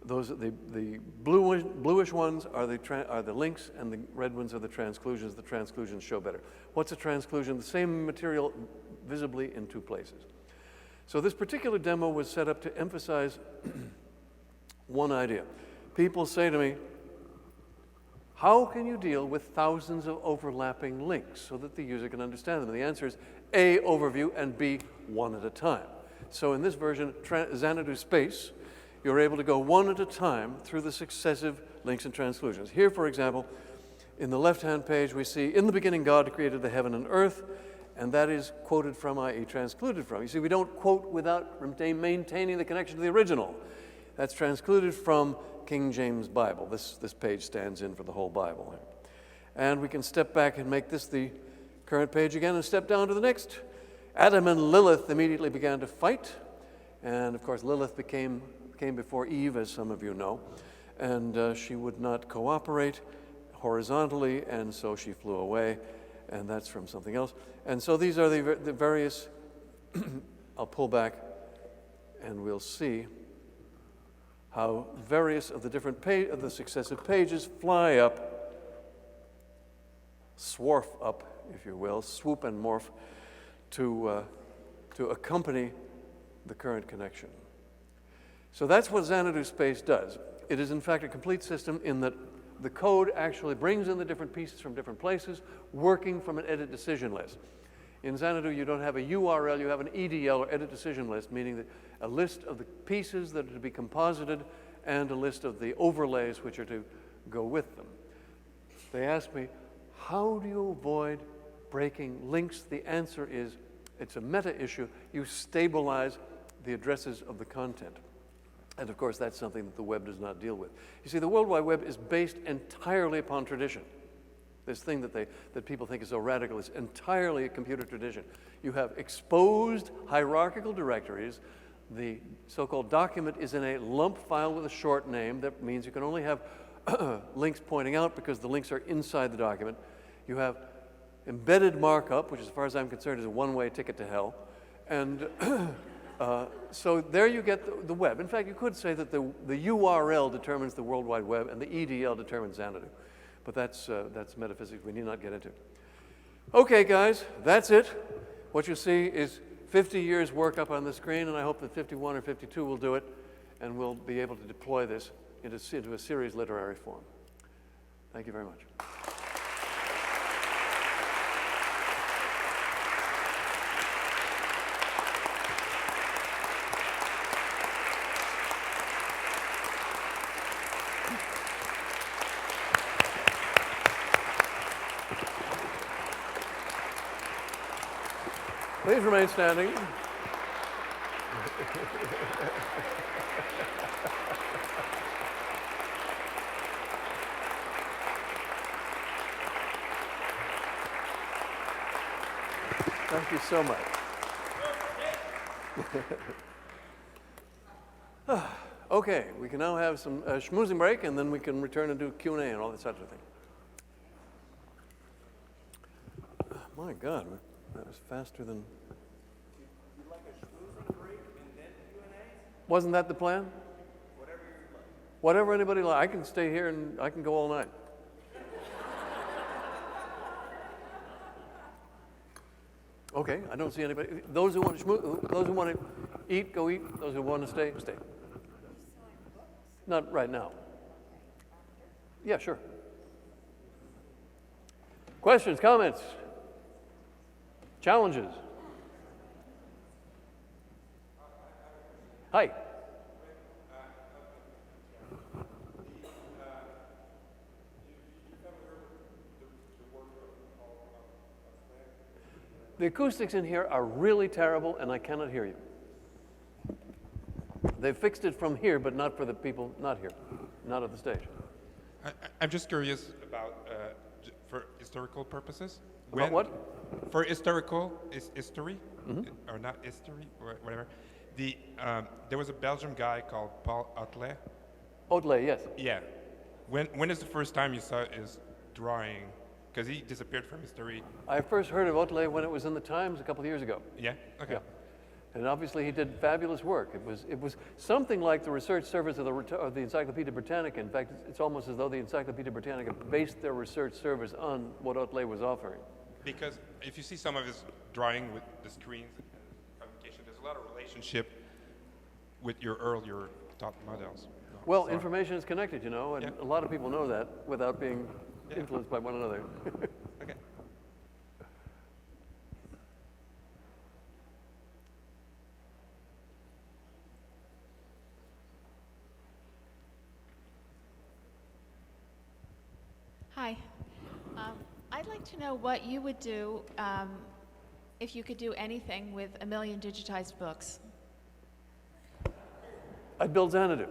[SPEAKER 2] Those the bluish ones are the links, and the red ones are the transclusions. The transclusions show better. What's a transclusion? The same material visibly in two places. So this particular demo was set up to emphasize one idea. People say to me, how can you deal with thousands of overlapping links so that the user can understand them? And the answer is A, overview, and B, one at a time. So in this version, Xanadu Space, you're able to go one at a time through the successive links and transclusions. Here, for example, in the left-hand page, we see, in the beginning, God created the heaven and earth, and that is quoted from, i.e. transcluded from. You see, we don't quote without maintaining the connection to the original. That's transcluded from King James Bible. This page stands in for the whole Bible. And we can step back and make this the current page again and step down to the next. Adam and Lilith immediately began to fight, and of course Lilith came before Eve, as some of you know, and she would not cooperate horizontally, and so she flew away, and that's from something else. And so these are the various, I'll pull back and we'll see how various of the different of the successive pages fly up, swarf up, if you will, swoop and morph to accompany the current connection. So that's what Xanadu Space does. It is in fact a complete system in that the code actually brings in the different pieces from different places, working from an edit decision list. In Xanadu, you don't have a URL, you have an EDL, or edit decision list, meaning that a list of the pieces that are to be composited and a list of the overlays which are to go with them. They ask me, how do you avoid breaking links? The answer is, it's a meta issue. You stabilize the addresses of the content. And of course, that's something that the web does not deal with. You see, the World Wide Web is based entirely upon tradition. This thing that people think is so radical is entirely a computer tradition. You have exposed hierarchical directories. The so-called document is in a lump file with a short name. That means you can only have links pointing out because the links are inside the document. You have embedded markup, which as far as I'm concerned is a one-way ticket to hell. And So there you get the web. In fact, you could say that the URL determines the World Wide Web and the EDL determines Xanadu. But that's metaphysics we need not get into. Okay, guys, that's it. What you see is 50 years work up on the screen, and I hope that 51 or 52 will do it, and we'll be able to deploy this into a series literary form. Thank you very much. Please remain standing. Thank you so much. Okay, we can now have some schmoozing break, and then we can return and do Q&A and all that such a thing. My God, that was faster than...
[SPEAKER 1] You'd like a schmoozing break and then Q&A?
[SPEAKER 2] Wasn't that the plan?
[SPEAKER 1] Whatever you like.
[SPEAKER 2] Whatever anybody likes. I can stay here and I can go all night. Okay, I don't see anybody. Those who want to eat, go eat. Those who want to stay, stay. Not right now. Yeah, sure. Questions, comments, challenges? Hi. The acoustics in here are really terrible, and I cannot hear you. They fixed it from here, but not for the people not here, not at the stage.
[SPEAKER 8] I'm just curious about, for historical purposes.
[SPEAKER 2] About what?
[SPEAKER 8] For historical, history, or not history, or whatever. There was a Belgian guy called Paul Otley.
[SPEAKER 2] Otley, yes.
[SPEAKER 8] Yeah. When is the first time you saw his drawing? Because he disappeared from history.
[SPEAKER 2] I first heard of Otley when it was in the Times a couple of years ago.
[SPEAKER 8] Yeah? Okay.
[SPEAKER 2] Yeah. And obviously he did fabulous work. It was something like the research service of the Encyclopedia Britannica. In fact, it's almost as though the Encyclopedia Britannica based their research service on what Otley was offering.
[SPEAKER 8] Because if you see some of his drawing with the screens and communication, there's a lot of relationship with your earlier top models.
[SPEAKER 2] Well, information is connected, you know, and
[SPEAKER 8] Yeah.
[SPEAKER 2] a lot of people know that without being influenced by one another.
[SPEAKER 8] Okay.
[SPEAKER 9] Hi. I'd like to know what you would do if you could do anything with 1 million digitized books.
[SPEAKER 2] I'd build Xanadu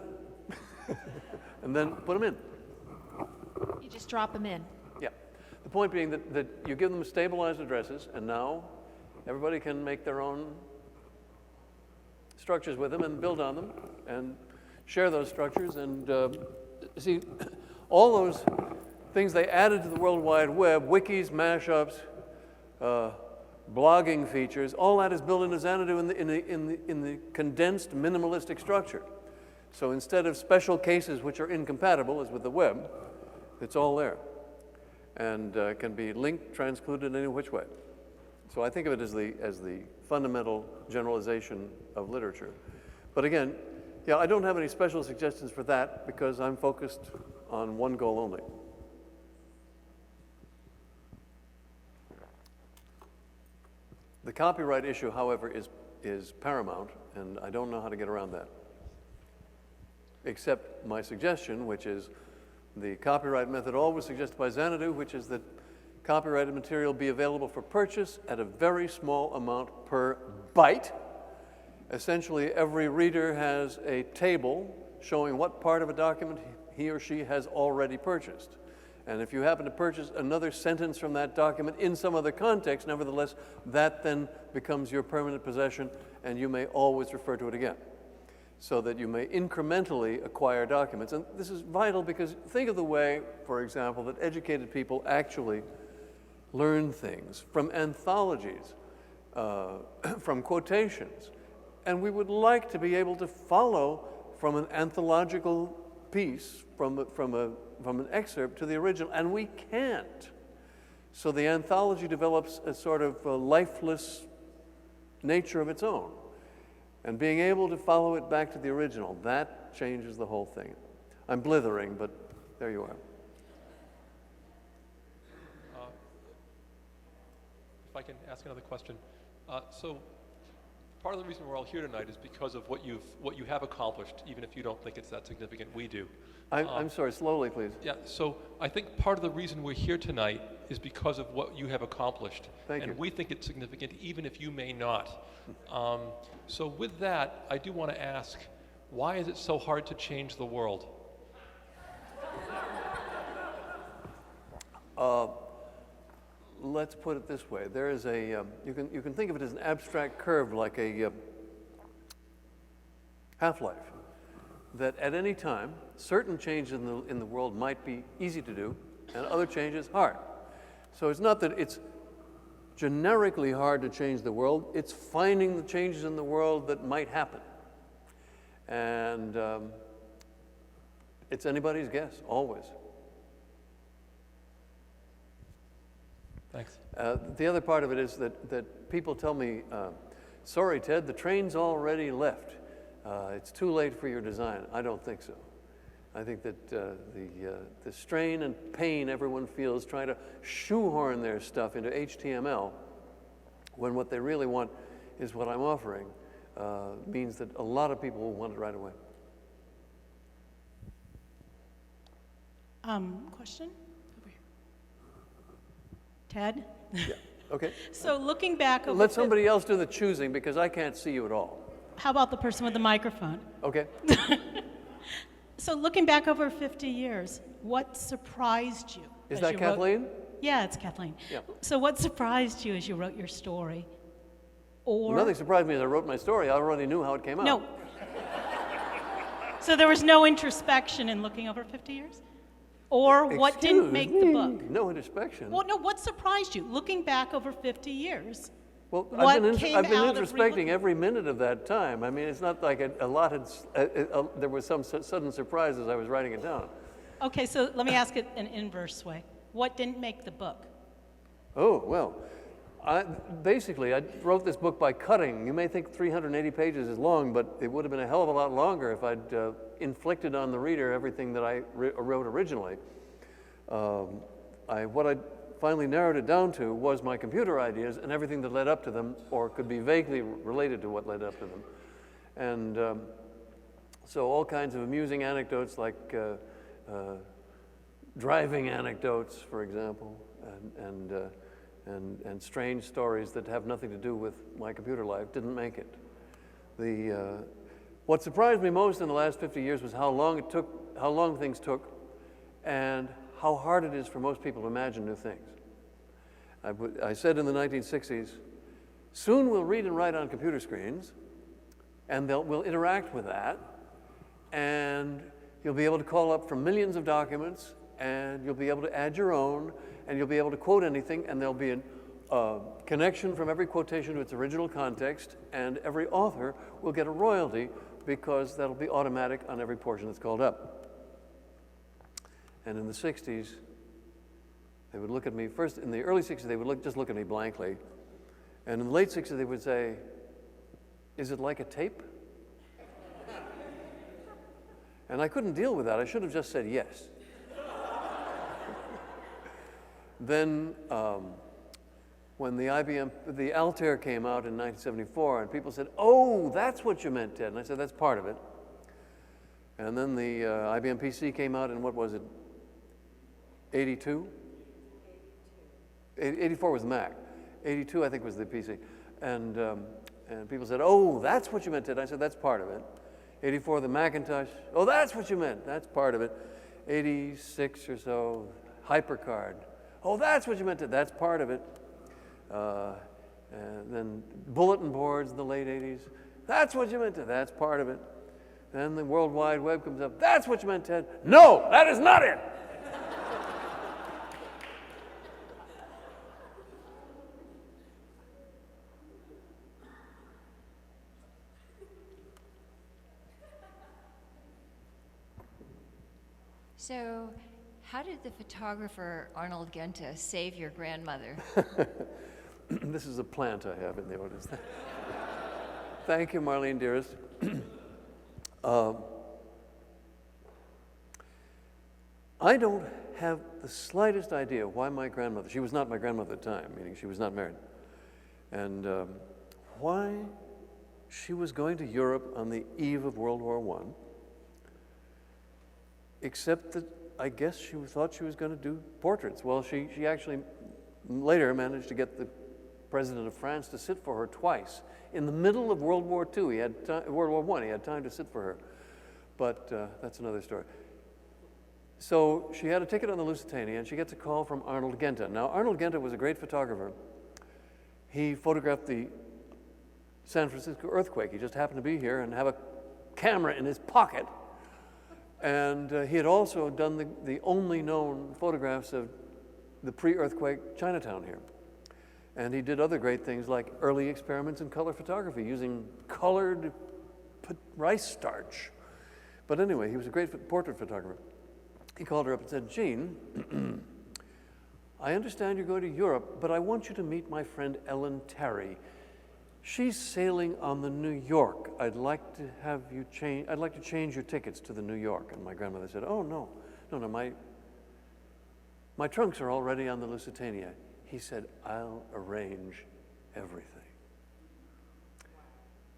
[SPEAKER 2] and then put them in.
[SPEAKER 9] You just drop them in.
[SPEAKER 2] Yeah. The point being that you give them stabilized addresses, and now everybody can make their own structures with them and build on them and share those structures. And see, all those things they added to the World Wide Web, wikis, mashups, blogging features, all that is built into Xanadu in the condensed minimalistic structure. So instead of special cases which are incompatible, as with the web, it's all there and can be linked, transcluded any which way. So I think of it as the fundamental generalization of literature. But again, yeah, I don't have any special suggestions for that because I'm focused on one goal only. The copyright issue, however, is paramount, and I don't know how to get around that. Except my suggestion, which is the copyright method always suggested by Xanadu, which is that copyrighted material be available for purchase at a very small amount per byte. Essentially, every reader has a table showing what part of a document he or she has already purchased. And if you happen to purchase another sentence from that document in some other context, nevertheless, that then becomes your permanent possession, and you may always refer to it again, so that you may incrementally acquire documents. And this is vital because think of the way, for example, that educated people actually learn things from anthologies, from quotations. And we would like to be able to follow from an anthological piece, from an excerpt to the original, and we can't. So the anthology develops a sort of a lifeless nature of its own. And being able to follow it back to the original, that changes the whole thing. I'm blithering, but there you are.
[SPEAKER 10] If I can ask another question. So part of the reason we're all here tonight is because of what you have accomplished, even if you don't think it's that significant. We do.
[SPEAKER 2] I'm sorry, slowly, please.
[SPEAKER 10] Yeah, so I think part of the reason we're here tonight is because of what you have accomplished.
[SPEAKER 2] Thank you.
[SPEAKER 10] And we think it's significant, even if you may not. So with that, I do want to ask, why is it so hard to change the world?
[SPEAKER 2] Let's put it this way. There is a, you can think of it as an abstract curve, like a half-life, that at any time, certain changes in the world might be easy to do, and other changes hard. So it's not that it's generically hard to change the world, it's finding the changes in the world that might happen. And it's anybody's guess, always.
[SPEAKER 10] Thanks.
[SPEAKER 2] The other part of it is that people tell me, sorry, Ted, the train's already left. It's too late for your design. I don't think so. I think that the strain and pain everyone feels trying to shoehorn their stuff into HTML when what they really want is what I'm offering means that a lot of people will want it right away.
[SPEAKER 11] Question? Over here. Ted?
[SPEAKER 2] Yeah, okay.
[SPEAKER 11] So looking back over...
[SPEAKER 2] Let somebody else do the choosing because I can't see you at all.
[SPEAKER 11] How about the person with the microphone?
[SPEAKER 2] Okay.
[SPEAKER 11] So looking back over 50 years, what surprised you?
[SPEAKER 2] Is that Kathleen?
[SPEAKER 11] Yeah, it's Kathleen.
[SPEAKER 2] Yeah.
[SPEAKER 11] So what surprised you as you wrote your story? Or...
[SPEAKER 2] Nothing surprised me as I wrote my story. I already knew how it came out.
[SPEAKER 11] No. So there was no introspection in looking over 50 years? Or what didn't make the book?
[SPEAKER 2] No introspection.
[SPEAKER 11] Well, no, what surprised you? Looking back over 50 years.
[SPEAKER 2] Well,
[SPEAKER 11] What
[SPEAKER 2] I've
[SPEAKER 11] came
[SPEAKER 2] been
[SPEAKER 11] out of
[SPEAKER 2] introspecting every minute of that time. I mean, it's not like a lot had, there was some sudden surprise as I was writing it down.
[SPEAKER 11] Okay, so let me ask it in inverse way. What didn't make the book?
[SPEAKER 2] Oh, well, basically, I wrote this book by cutting. You may think 380 pages is long, but it would have been a hell of a lot longer if I'd inflicted on the reader everything that I wrote originally. What I finally narrowed it down to was my computer ideas and everything that led up to them, or could be vaguely related to what led up to them. And so all kinds of amusing anecdotes, like driving anecdotes, for example, and strange stories that have nothing to do with my computer life didn't make it. What surprised me most in the last 50 years was how long things took, and how hard it is for most people to imagine new things. I said in the 1960s, soon we'll read and write on computer screens, and we'll interact with that, and you'll be able to call up from millions of documents, and you'll be able to add your own, and you'll be able to quote anything, and there'll be a connection from every quotation to its original context, and every author will get a royalty because that'll be automatic on every portion that's called up. And in the 60s, they would look at me, first in the early 60s, they would just look at me blankly. And in the late 60s, they would say, is it like a tape? And I couldn't deal with that. I should have just said yes. Then when the Altair came out in 1974, and people said, oh, that's what you meant, Ted. And I said, that's part of it. And then the IBM PC came out in, what was it, 82? 84 was the Mac. 82, I think, was the PC. And people said, oh, that's what you meant, Ted. I said, that's part of it. 84, the Macintosh. Oh, that's what you meant. That's part of it. 86 or so, HyperCard. Oh, that's what you meant, Ted. That's part of it. And then bulletin boards in the late 80s. That's what you meant, Ted. That's part of it. Then the World Wide Web comes up. That's what you meant, Ted. No, that is not it.
[SPEAKER 12] So, how did the photographer Arnold Genta save your grandmother?
[SPEAKER 2] This is a plant I have in the audience. Thank you, Marlene, dearest. I don't have the slightest idea why my grandmother, she was not my grandmother at the time, meaning she was not married, and why she was going to Europe on the eve of World War I, except that I guess she thought she was going to do portraits. Well, she actually later managed to get the President of France to sit for her twice. In the middle of World War II, World War I, he had time to sit for her. But that's another story. So she had a ticket on the Lusitania, and she gets a call from Arnold Genta. Now, Arnold Genta was a great photographer. He photographed the San Francisco earthquake. He just happened to be here and have a camera in his pocket. And he had also done the only known photographs of the pre-earthquake Chinatown here. And he did other great things like early experiments in color photography using colored rice starch. But anyway, he was a great portrait photographer. He called her up and said, Jean, I understand you're going to Europe, but I want you to meet my friend Ellen Terry. She's sailing on the New York. I'd like to change your tickets to the New York. And my grandmother said, oh, no, my trunks are already on the Lusitania. He said, I'll arrange everything.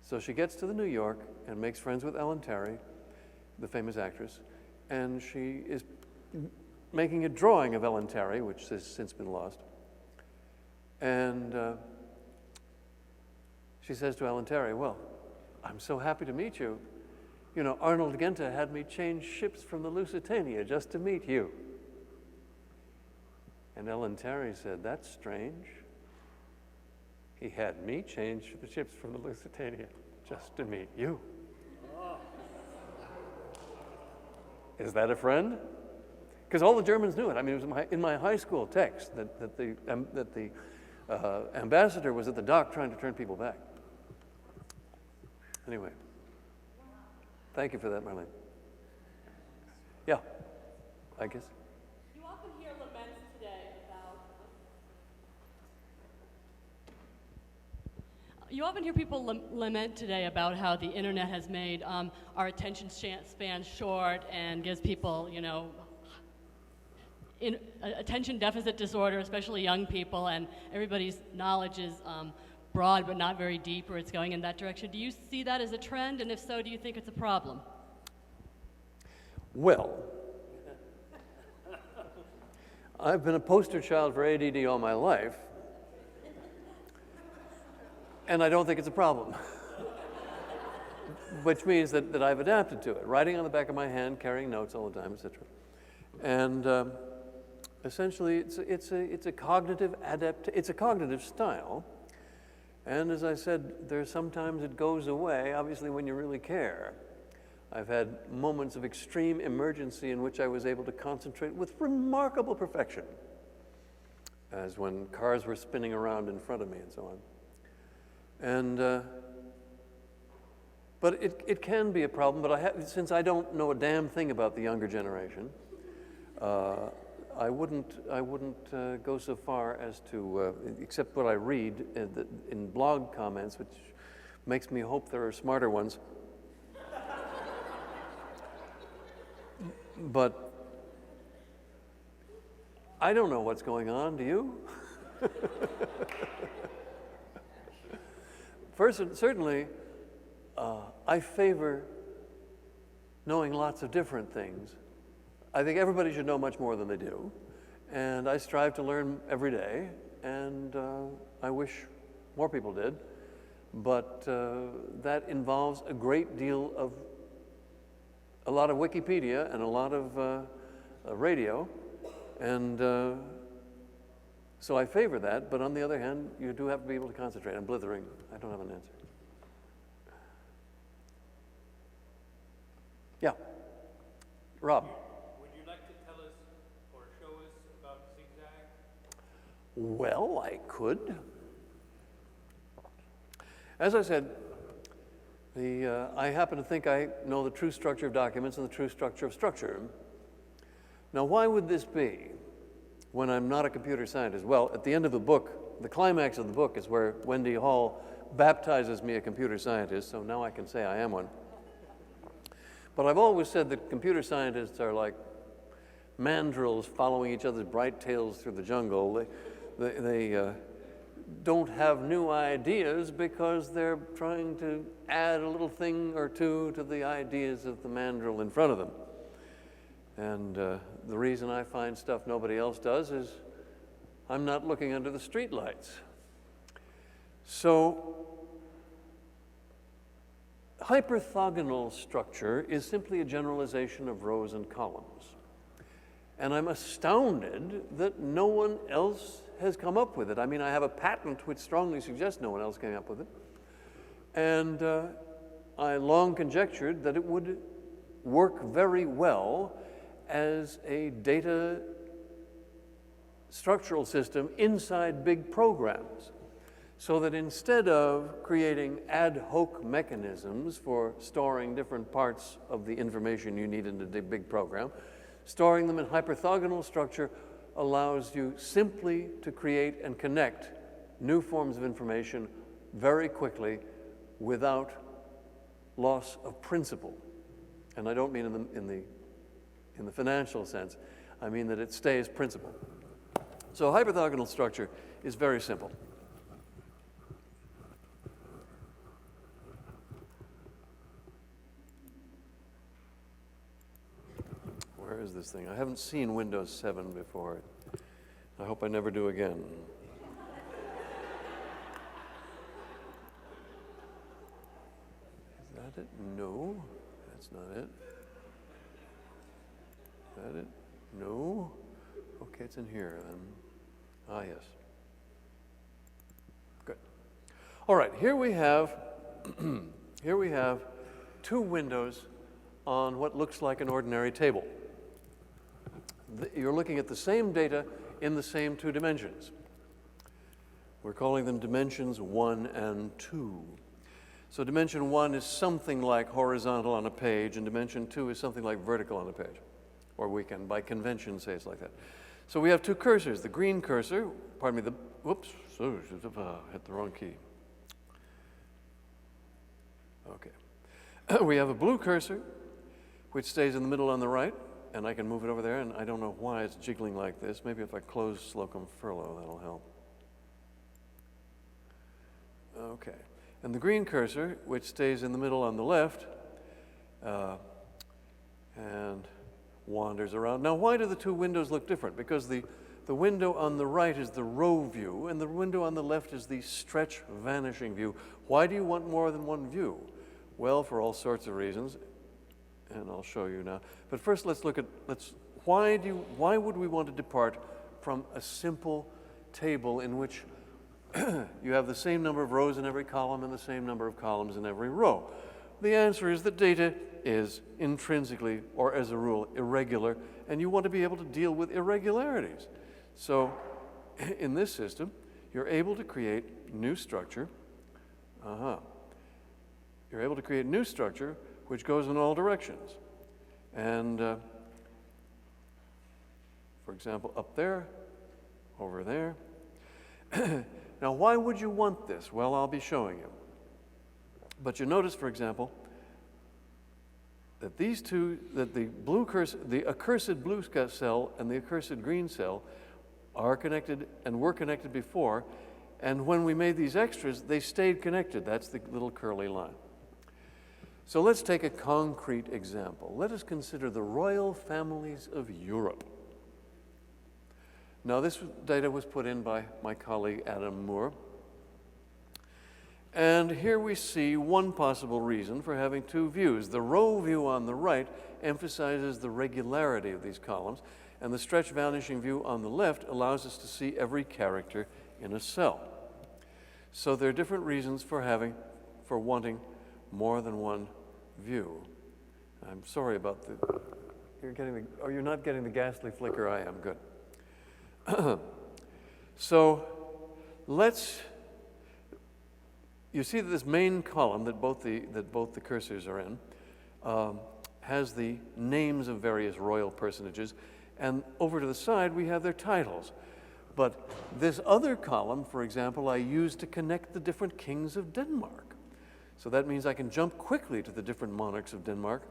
[SPEAKER 2] So she gets to the New York and makes friends with Ellen Terry, the famous actress, and she is making a drawing of Ellen Terry, which has since been lost. And she says to Ellen Terry, well, I'm so happy to meet you. You know, Arnold Genta had me change ships from the Lusitania just to meet you. And Ellen Terry said, that's strange. He had me change the ships from the Lusitania just to meet you. Is that a friend? Because all the Germans knew it. I mean, it was in my high school text that the ambassador was at the dock trying to turn people back. Anyway, thank you for that, Marlene. Yeah, I guess.
[SPEAKER 13] You often hear laments today about. You often hear people lament today about how the internet has made our attention span short and gives people, you know, attention deficit disorder, especially young people, and everybody's knowledge is broad but not very deep, or it's going in that direction. Do you see that as a trend, and if so, do you think it's a problem?
[SPEAKER 2] Well, I've been a poster child for ADD all my life, and I don't think it's a problem. Which means that I've adapted to it, writing on the back of my hand, carrying notes all the time, etc. And essentially, it's a cognitive it's a cognitive style. And as I said, sometimes it goes away, obviously, when you really care. I've had moments of extreme emergency in which I was able to concentrate with remarkable perfection, as when cars were spinning around in front of me and so on. And but it can be a problem, but since I don't know a damn thing about the younger generation, I wouldn't go so far as to, except what I read in blog comments, which makes me hope there are smarter ones. But I don't know what's going on, do you? Certainly, I favor knowing lots of different things. I think everybody should know much more than they do, and I strive to learn every day, and I wish more people did, but that involves a great deal of a lot of Wikipedia and a lot of radio, and so I favor that, but on the other hand, you do have to be able to concentrate. I'm blithering. I don't have an answer. Yeah. Rob. Well, I could. As I said, I happen to think I know the true structure of documents and the true structure of structure. Now, why would this be when I'm not a computer scientist? Well, at the end of the book, the climax of the book is where Wendy Hall baptizes me a computer scientist, so now I can say I am one. But I've always said that computer scientists are like mandrills following each other's bright tails through the jungle. They don't have new ideas because they're trying to add a little thing or two to the ideas of the mandrill in front of them. And the reason I find stuff nobody else does is I'm not looking under the streetlights. So hyperthogonal structure is simply a generalization of rows and columns. And I'm astounded that no one else has come up with it. I mean, I have a patent which strongly suggests no one else came up with it. And I long conjectured that it would work very well as a data structural system inside big programs, so that instead of creating ad hoc mechanisms for storing different parts of the information you need in a big program, storing them in hyperthogonal structure allows you simply to create and connect new forms of information very quickly without loss of principle. And I don't mean in the financial sense. I mean that it stays principle. So hyperthogonal structure is very simple. Where is this thing? I haven't seen Windows 7 before. I hope I never do again. Is that it? No, that's not it. Is that it? No. Okay, it's in here then. Ah, yes. Good. All right, here we have two windows on what looks like an ordinary table. You're looking at the same data in the same two dimensions. We're calling them dimensions 1 and 2. So dimension 1 is something like horizontal on a page, and dimension 2 is something like vertical on a page. Or we can, by convention, say it's like that. So we have two cursors. The green cursor, pardon me, whoops, hit the wrong key. Okay. We have a blue cursor, which stays in the middle on the right, and I can move it over there, and I don't know why it's jiggling like this. Maybe if I close Slocum Furlough, that'll help. Okay. And the green cursor, which stays in the middle on the left, and wanders around. Now, why do the two windows look different? Because the window on the right is the row view, and the window on the left is the stretch vanishing view. Why do you want more than one view? Well, for all sorts of reasons, and I'll show you now. But first, let's look at, why would we want to depart from a simple table in which you have the same number of rows in every column and the same number of columns in every row? The answer is that data is intrinsically, or as a rule, irregular, and you want to be able to deal with irregularities. So in this system, you're able to create new structure. You're able to create new structure which goes in all directions. And for example, up there, over there. Now, why would you want this? Well, I'll be showing you. But you notice, for example, that these two, that the blue cursor, the accursed blue cell and the accursed green cell are connected and were connected before, and when we made these extras, they stayed connected. That's the little curly line. So let's take a concrete example. Let us consider the royal families of Europe. Now, this data was put in by my colleague Adam Moore. And here we see one possible reason for having two views. The row view on the right emphasizes the regularity of these columns, and the stretch vanishing view on the left allows us to see every character in a cell. So there are different reasons for wanting more than one view. I'm sorry about you're not getting the ghastly flicker I am. Good. So you see that this main column that both the cursors are in has the names of various royal personages, And over to the side, we have their titles. But this other column, for example, I use to connect the different kings of Denmark. So that means I can jump quickly to the different monarchs of Denmark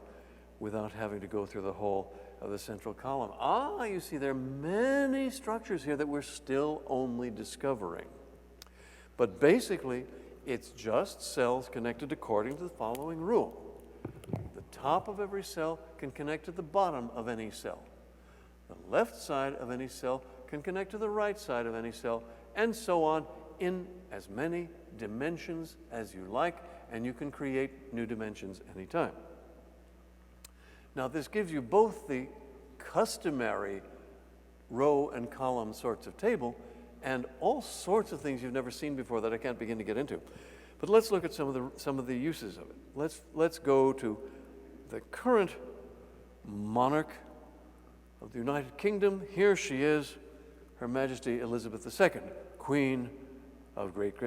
[SPEAKER 2] without having to go through the whole of the central column. Ah, you see, there are many structures here that we're still only discovering. But basically, it's just cells connected according to the following rule. The top of every cell can connect to the bottom of any cell. The left side of any cell can connect to the right side of any cell, and so on in as many dimensions as you like, and you can create new dimensions anytime. Now, this gives you both the customary row and column sorts of table and all sorts of things you've never seen before that I can't begin to get into. But let's look at some of the uses of it. Let's go to the current monarch of the United Kingdom. Here she is, Her Majesty Elizabeth II, Queen of Great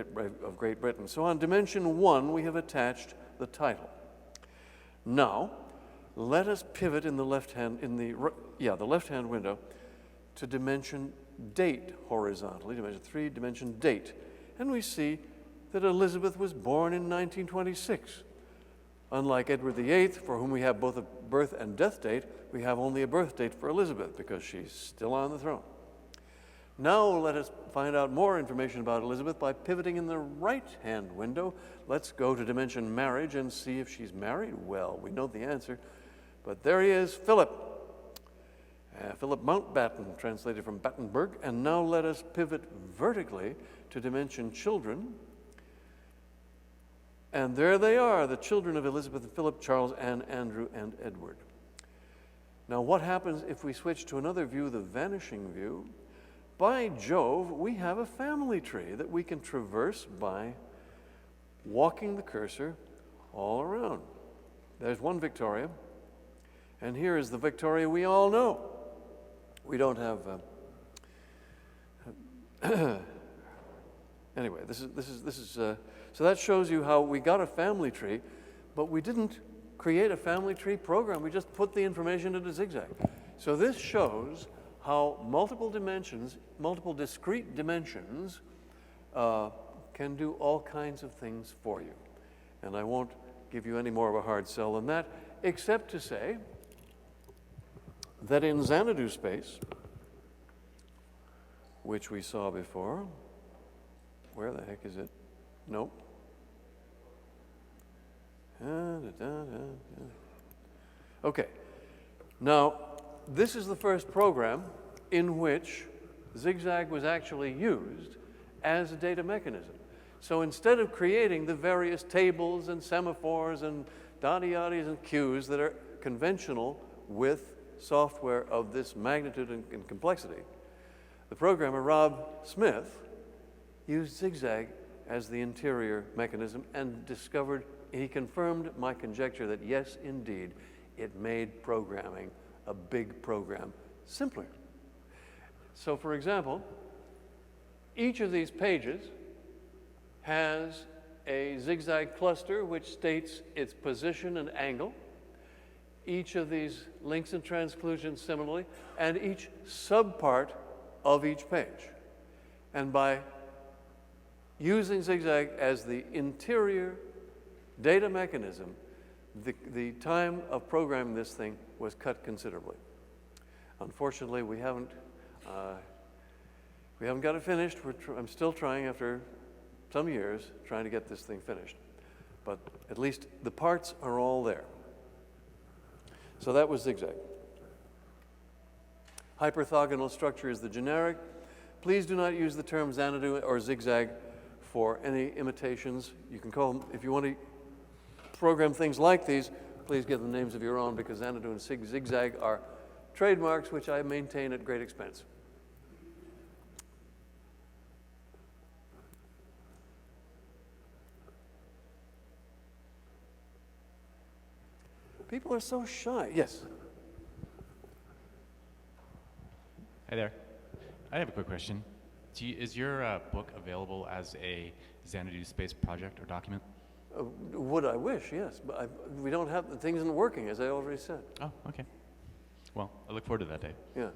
[SPEAKER 2] Britain. So on dimension 1, we have attached the title. Now, let us pivot in the left-hand window to dimension date horizontally, dimension 3, dimension date. And we see that Elizabeth was born in 1926. Unlike Edward VIII, for whom we have both a birth and death date, we have only a birth date for Elizabeth because she's still on the throne. Now let us find out more information about Elizabeth by pivoting in the right-hand window. Let's go to dimension marriage and see if she's married. Well, we know the answer, but there he is, Philip. Philip Mountbatten, translated from Battenberg. And now let us pivot vertically to dimension children. And there they are, the children of Elizabeth and Philip, Charles, Anne, Andrew, and Edward. Now what happens if we switch to another view, the vanishing view? By Jove, we have a family tree that we can traverse by walking the cursor all around. There's one Victoria, and here is the Victoria we all know. We don't have. Anyway, this is. So that shows you how we got a family tree, but we didn't create a family tree program. We just put the information into zigzag. So this shows how multiple dimensions, multiple discrete dimensions, can do all kinds of things for you. And I won't give you any more of a hard sell than that, except to say that in Xanadu space, which we saw before, where the heck is it? Nope. Okay. Now, this is the first program in which zigzag was actually used as a data mechanism. So instead of creating the various tables and semaphores and dotty-yotties and queues that are conventional with software of this magnitude and complexity, the programmer, Rob Smith, used zigzag as the interior mechanism and he confirmed my conjecture that yes, indeed, it made programming, a big program, simpler. So for example, each of these pages has a zigzag cluster which states its position and angle. Each of these links and transclusions similarly, and each subpart of each page. And by using zigzag as the interior data mechanism, the time of programming this thing was cut considerably. Unfortunately, we haven't got it finished. I'm still trying after some years, trying to get this thing finished. But at least the parts are all there. So that was zigzag. Hyperthogonal structure is the generic. Please do not use the term Xanadu or zigzag for any imitations. You can call them, if you want to program things like these, please give them names of your own, because Xanadu and zigzag are trademarks which I maintain at great expense. People are so shy. Yes?
[SPEAKER 14] Hi there. I have a quick question. Is your book available as a Xanadu space project or document?
[SPEAKER 2] Would I wish, yes. But we don't have, the thing isn't working, as I already said.
[SPEAKER 14] Oh, okay. Well, I look forward to that day.
[SPEAKER 2] Yeah.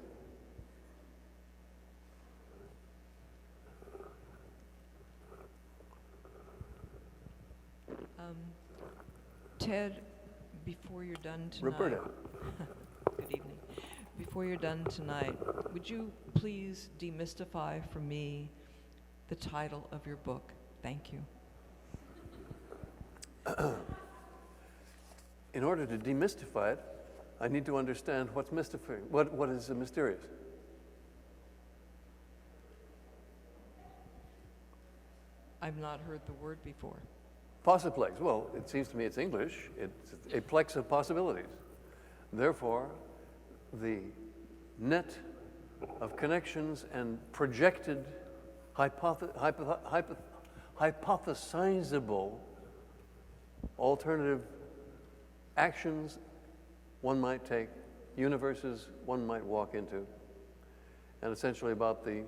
[SPEAKER 15] Ted, before you're done tonight.
[SPEAKER 2] Roberta.
[SPEAKER 15] Good evening. Before you're done tonight, would you please demystify for me the title of your book? Thank you.
[SPEAKER 2] In order to demystify it, I need to understand what's mystifying. What is mysterious?
[SPEAKER 15] I've not heard the word before.
[SPEAKER 2] Possiplex. Well, it seems to me it's English. It's a plex of possibilities. Therefore, the net of connections and projected hypothesizable alternative actions one might take, universes one might walk into, and essentially about the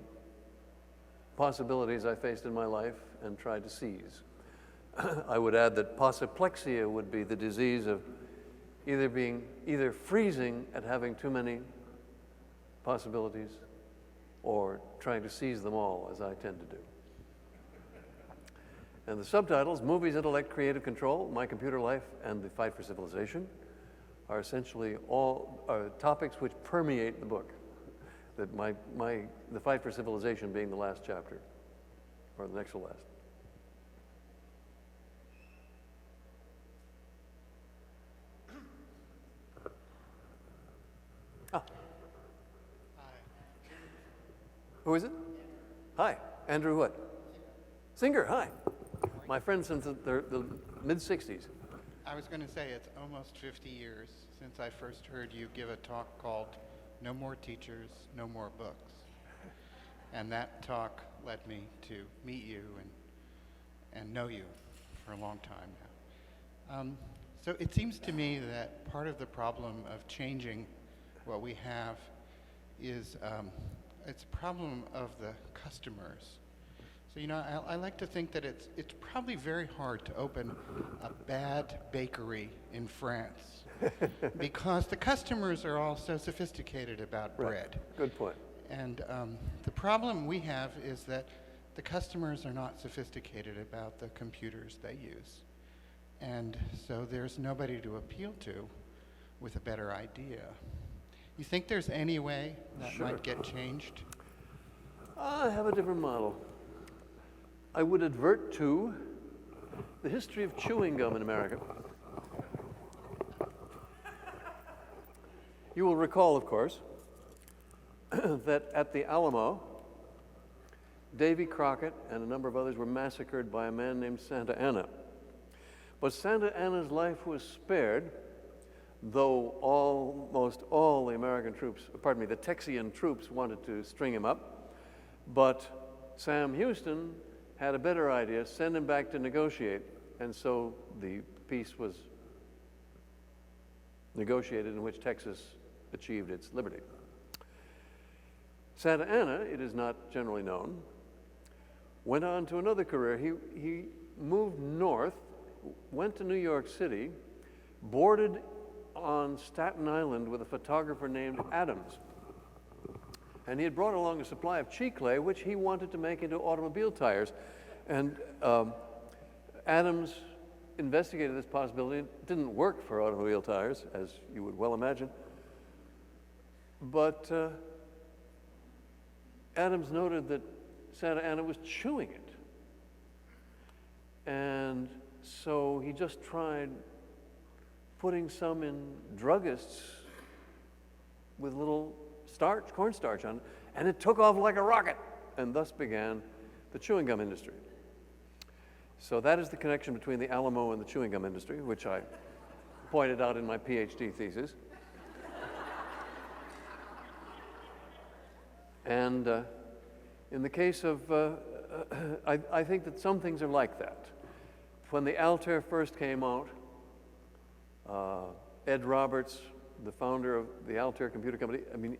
[SPEAKER 2] possibilities I faced in my life and tried to seize. I would add that possiplexia would be the disease of either freezing at having too many possibilities or trying to seize them all, as I tend to do. And the subtitles, Movies, Intellect, Creative Control, My Computer Life, and The Fight for Civilization, are essentially all topics which permeate the book. That the Fight for Civilization being the last chapter, or the next to last. Who is it? Hi, Andrew what? Singer, hi. My friend since the mid-60s.
[SPEAKER 16] I was going to say it's almost 50 years since I first heard you give a talk called No More Teachers, No More Books. And that talk led me to meet you and know you for a long time now. So it seems to me that part of the problem of changing what we have is it's a problem of the customers. So, you know, I like to think that it's probably very hard to open a bad bakery in France because the customers are all so sophisticated about bread.
[SPEAKER 2] Right. Good point.
[SPEAKER 16] And the problem we have is that the customers are not sophisticated about the computers they use. And so there's nobody to appeal to with a better idea. You think there's any way that might get changed?
[SPEAKER 2] I have a different model. I would advert to the history of chewing gum in America. You will recall, of course, that at the Alamo, Davy Crockett and a number of others were massacred by a man named Santa Anna. But Santa Anna's life was spared, though almost all the American troops, pardon me, the Texian troops wanted to string him up. But Sam Houston had a better idea, send him back to negotiate, and so the peace was negotiated in which Texas achieved its liberty. Santa Anna, it is not generally known, went on to another career. He moved north, went to New York City, boarded on Staten Island with a photographer named Adams. And he had brought along a supply of Chiclay, which he wanted to make into automobile tires. And Adams investigated this possibility. It didn't work for automobile tires, as you would well imagine. But Adams noted that Santa Anna was chewing it. And so he just tried putting some in druggists with little cornstarch on it, and it took off like a rocket, and thus began the chewing gum industry. So that is the connection between the Alamo and the chewing gum industry, which I pointed out in my PhD thesis. And in the case of, I think that some things are like that. When the Altair first came out, Ed Roberts, the founder of the Altair Computer Company, I mean,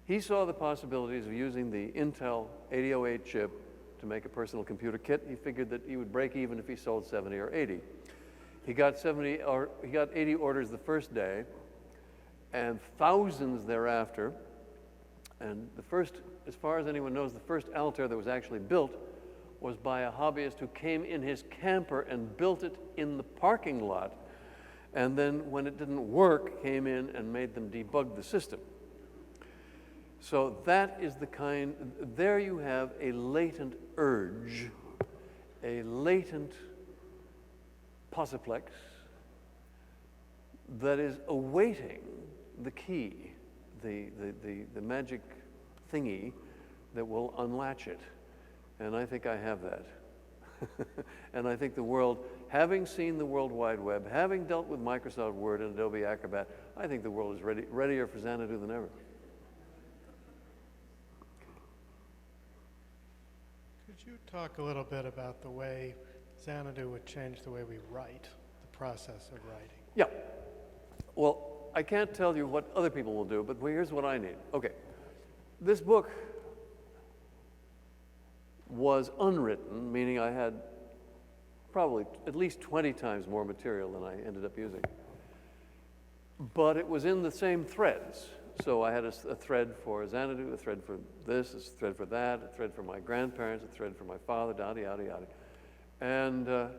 [SPEAKER 2] he saw the possibilities of using the Intel 8008 chip to make a personal computer kit. He figured that he would break even if he sold 70 or 80. He got 80 orders the first day, and thousands thereafter. And the first, as far as anyone knows, the first Altair that was actually built was by a hobbyist who came in his camper and built it in the parking lot, and then when it didn't work, came in and made them debug the system. So that is the kind, there you have a latent urge, a latent Possiplex that is awaiting the key, the magic thingy that will unlatch it. And I think I have that. And I think the world, having seen the World Wide Web, having dealt with Microsoft Word and Adobe Acrobat, I think the world is readier for Xanadu than ever.
[SPEAKER 17] Could you talk a little bit about the way Xanadu would change the way we write, the process of writing?
[SPEAKER 2] Yeah. Well, I can't tell you what other people will do, but here's what I need. Okay. This book was unwritten, meaning I had probably at least 20 times more material than I ended up using. But it was in the same threads. So I had a thread for Xanadu, a thread for this, a thread for that, a thread for my grandparents, a thread for my father, yada, yada, yada. And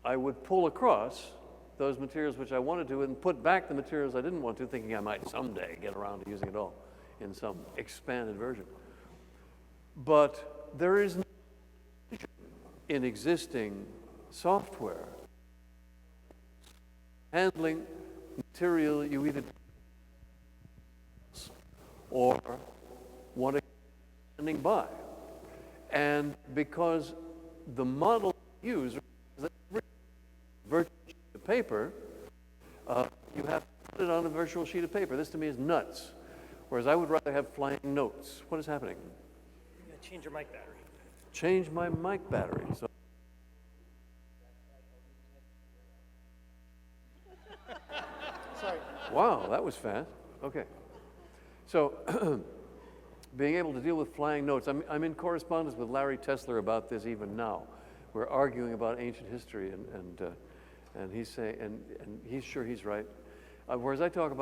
[SPEAKER 2] I would pull across those materials which I wanted to and put back the materials I didn't want to, thinking I might someday get around to using it all in some expanded version. But there is no in existing software handling material you either or want to standing by. And because the model you use is a virtual sheet of paper, you have to put it on a virtual sheet of paper. This to me is nuts. Whereas I would rather have flying notes. What is happening?
[SPEAKER 18] You're gonna change your mic battery.
[SPEAKER 2] Change my mic battery. So
[SPEAKER 18] Sorry.
[SPEAKER 2] wow, that was fast. Okay. So being able to deal with flying notes. I'm in correspondence with Larry Tesler about this even now. We're arguing about ancient history, and he's saying, and he's sure he's right. Whereas I talk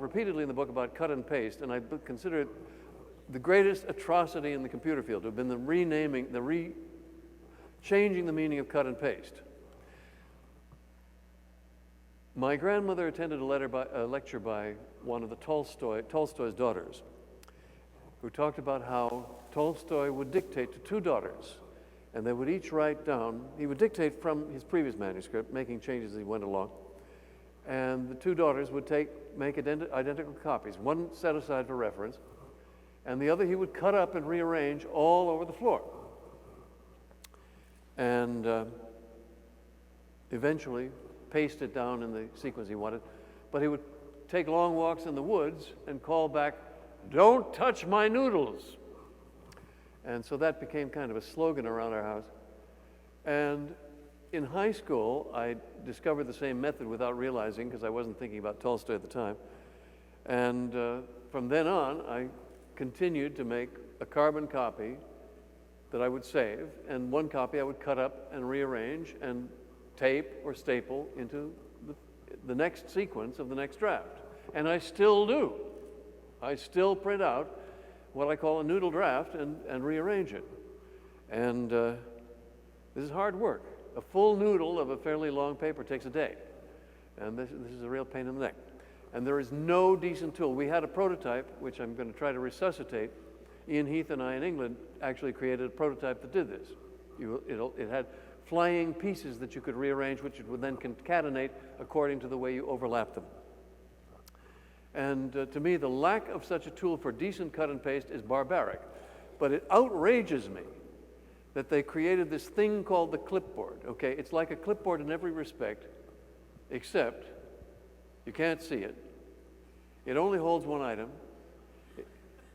[SPEAKER 2] repeatedly in the book about cut and paste, and I consider it the greatest atrocity in the computer field to have been the changing the meaning of cut and paste. My grandmother attended a lecture by one of the Tolstoy's daughters, who talked about how Tolstoy would dictate to two daughters, and they would each write down, he would dictate from his previous manuscript, making changes as he went along, and the two daughters would make identical copies, one set aside for reference, and the other he would cut up and rearrange all over the floor. And eventually paste it down in the sequence he wanted, but he would take long walks in the woods and call back, "Don't touch my noodles." And so that became kind of a slogan around our house. And in high school, I discovered the same method without realizing, because I wasn't thinking about Tolstoy at the time. And from then on, I continued to make a carbon copy that I would save, and one copy I would cut up and rearrange and tape or staple into the next sequence of the next draft. And I still do. I still print out what I call a noodle draft and rearrange it. And this is hard work. A full noodle of a fairly long paper takes a day. And this is a real pain in the neck. And there is no decent tool. We had a prototype, which I'm going to try to resuscitate. Ian Heath and I in England actually created a prototype that did this. It had flying pieces that you could rearrange, which it would then concatenate according to the way you overlap them. And to me, the lack of such a tool for decent cut and paste is barbaric. But it outrages me that they created this thing called the clipboard. Okay, it's like a clipboard in every respect, except you can't see it. It only holds one item.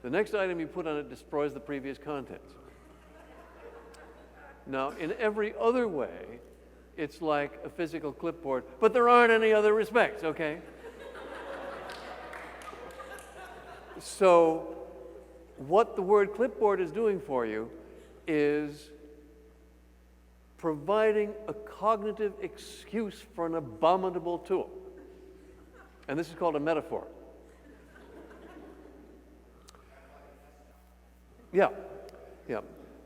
[SPEAKER 2] The next item you put on it destroys the previous contents. Now, in every other way, it's like a physical clipboard, but there aren't any other respects, okay? So, what the word clipboard is doing for you is providing a cognitive excuse for an abominable tool. And this is called a metaphor. Yeah, yeah.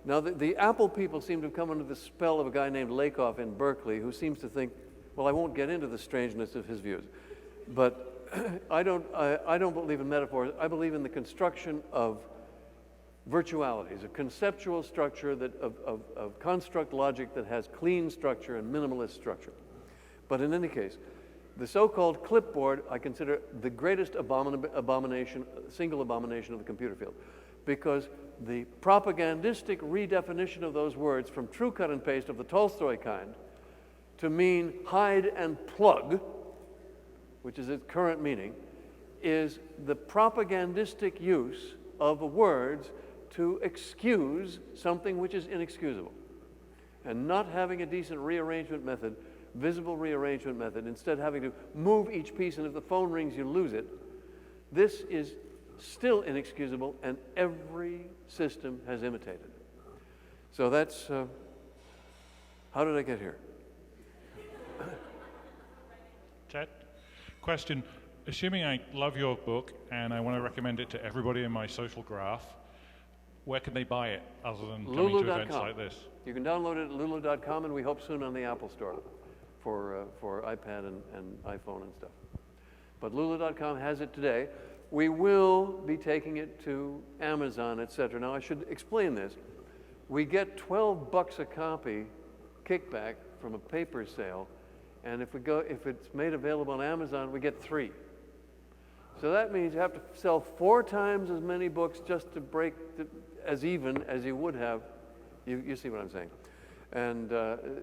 [SPEAKER 2] Now, the Apple people seem to have come under the spell of a guy named Lakoff in Berkeley, who seems to think, well, I won't get into the strangeness of his views, but I don't believe in metaphors. I believe in the construction of virtualities, a conceptual structure of construct logic that has clean structure and minimalist structure. But in any case, the so-called clipboard I consider the greatest abomination, single abomination of the computer field, because the propagandistic redefinition of those words from true cut and paste of the Tolstoy kind to mean hide and plug, which is its current meaning, is the propagandistic use of words to excuse something which is inexcusable. And not having a decent rearrangement method, visible rearrangement method, instead having to move each piece, and if the phone rings, you lose it, this is still inexcusable, and every system has imitated it. So that's, how did I get here?
[SPEAKER 19] Ted, question. Assuming I love your book and I want to recommend it to everybody in my social graph, where can they buy it other than coming to events like this?
[SPEAKER 2] You can download it at lulu.com, and we hope soon on the Apple Store for iPad and iPhone and stuff. But lulu.com has it today. We will be taking it to Amazon, etc. Now, I should explain this. We get $12 a copy kickback from a paper sale, and if it's made available on Amazon, we get 3. So that means you have to sell 4 times as many books just to break as even as you would have. You see what I'm saying? And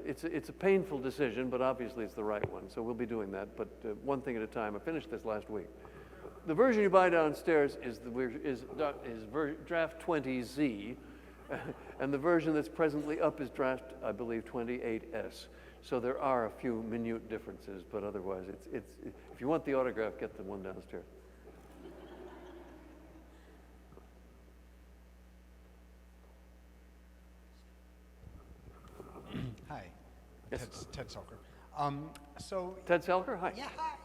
[SPEAKER 2] it's a painful decision, but obviously it's the right one. So we'll be doing that, but one thing at a time. I finished this last week. The version you buy downstairs is draft 20Z, and the version that's presently up is draft, I believe, 28S. So there are a few minute differences, but otherwise, if you want the autograph, get the one downstairs.
[SPEAKER 20] Hi,
[SPEAKER 2] Yes.
[SPEAKER 20] Ted Selker.
[SPEAKER 2] Ted Selker, hi.
[SPEAKER 20] Yeah, hi.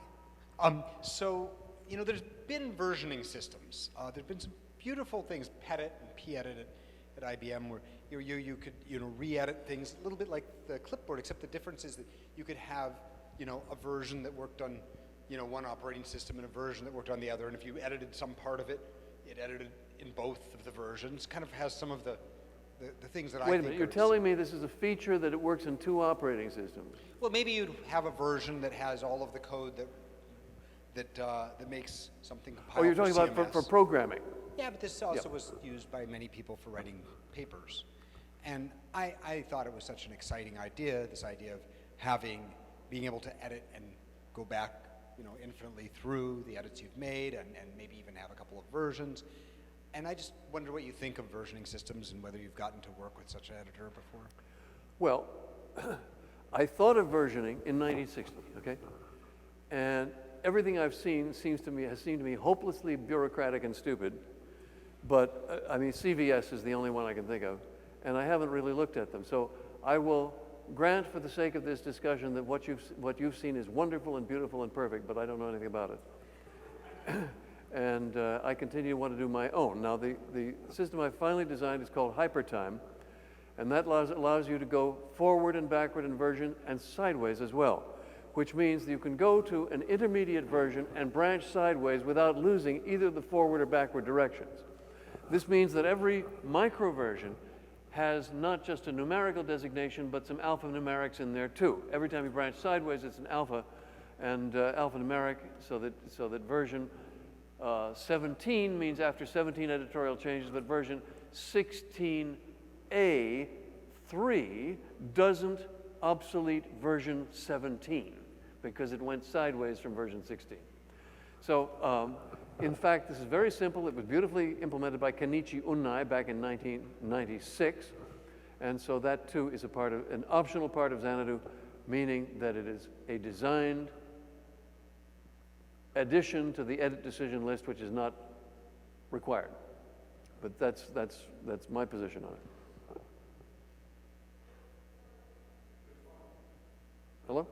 [SPEAKER 20] So, you know, there's been versioning systems. There's been some beautiful things, Petit and P-Edit at IBM, where you could, re-edit things a little bit like the clipboard, except the difference is that you could have, a version that worked on, one operating system and a version that worked on the other, and if you edited some part of it, it edited in both of the versions. Kind of has some of the things that I think.
[SPEAKER 2] Wait a minute, you're telling me this is a feature that it works in 2 operating systems?
[SPEAKER 20] Well, maybe you'd have a version that has all of the code that makes something compiled.
[SPEAKER 2] Oh, you're talking about for programming?
[SPEAKER 20] Yeah, but this also was used by many people for writing papers. And I thought it was such an exciting idea, this idea of being able to edit and go back, infinitely through the edits you've made and maybe even have a couple of versions. And I just wonder what you think of versioning systems and whether you've gotten to work with such an editor before.
[SPEAKER 2] Well, I thought of versioning in 1960, okay? And everything I've seen has seemed to me hopelessly bureaucratic and stupid. But, I mean, CVS is the only one I can think of, and I haven't really looked at them. So I will grant, for the sake of this discussion, that what you've seen is wonderful and beautiful and perfect, but I don't know anything about it. And I continue to want to do my own. Now, the system I finally designed is called HyperTime, and that allows you to go forward and backward in version and sideways as well, which means that you can go to an intermediate version and branch sideways without losing either the forward or backward directions. This means that every micro version has not just a numerical designation, but some alphanumerics in there too. Every time you branch sideways, it's an alpha and alphanumeric, so that version 17 means after 17 editorial changes, but version 16A3 doesn't obsolete version 17 because it went sideways from version 16. So, in fact, this is very simple. It was beautifully implemented by Kenichi Unai back in 1996, and so that too is an optional part of Xanadu, meaning that it is a designed addition to the edit decision list, which is not required. But that's my position on it. Hello?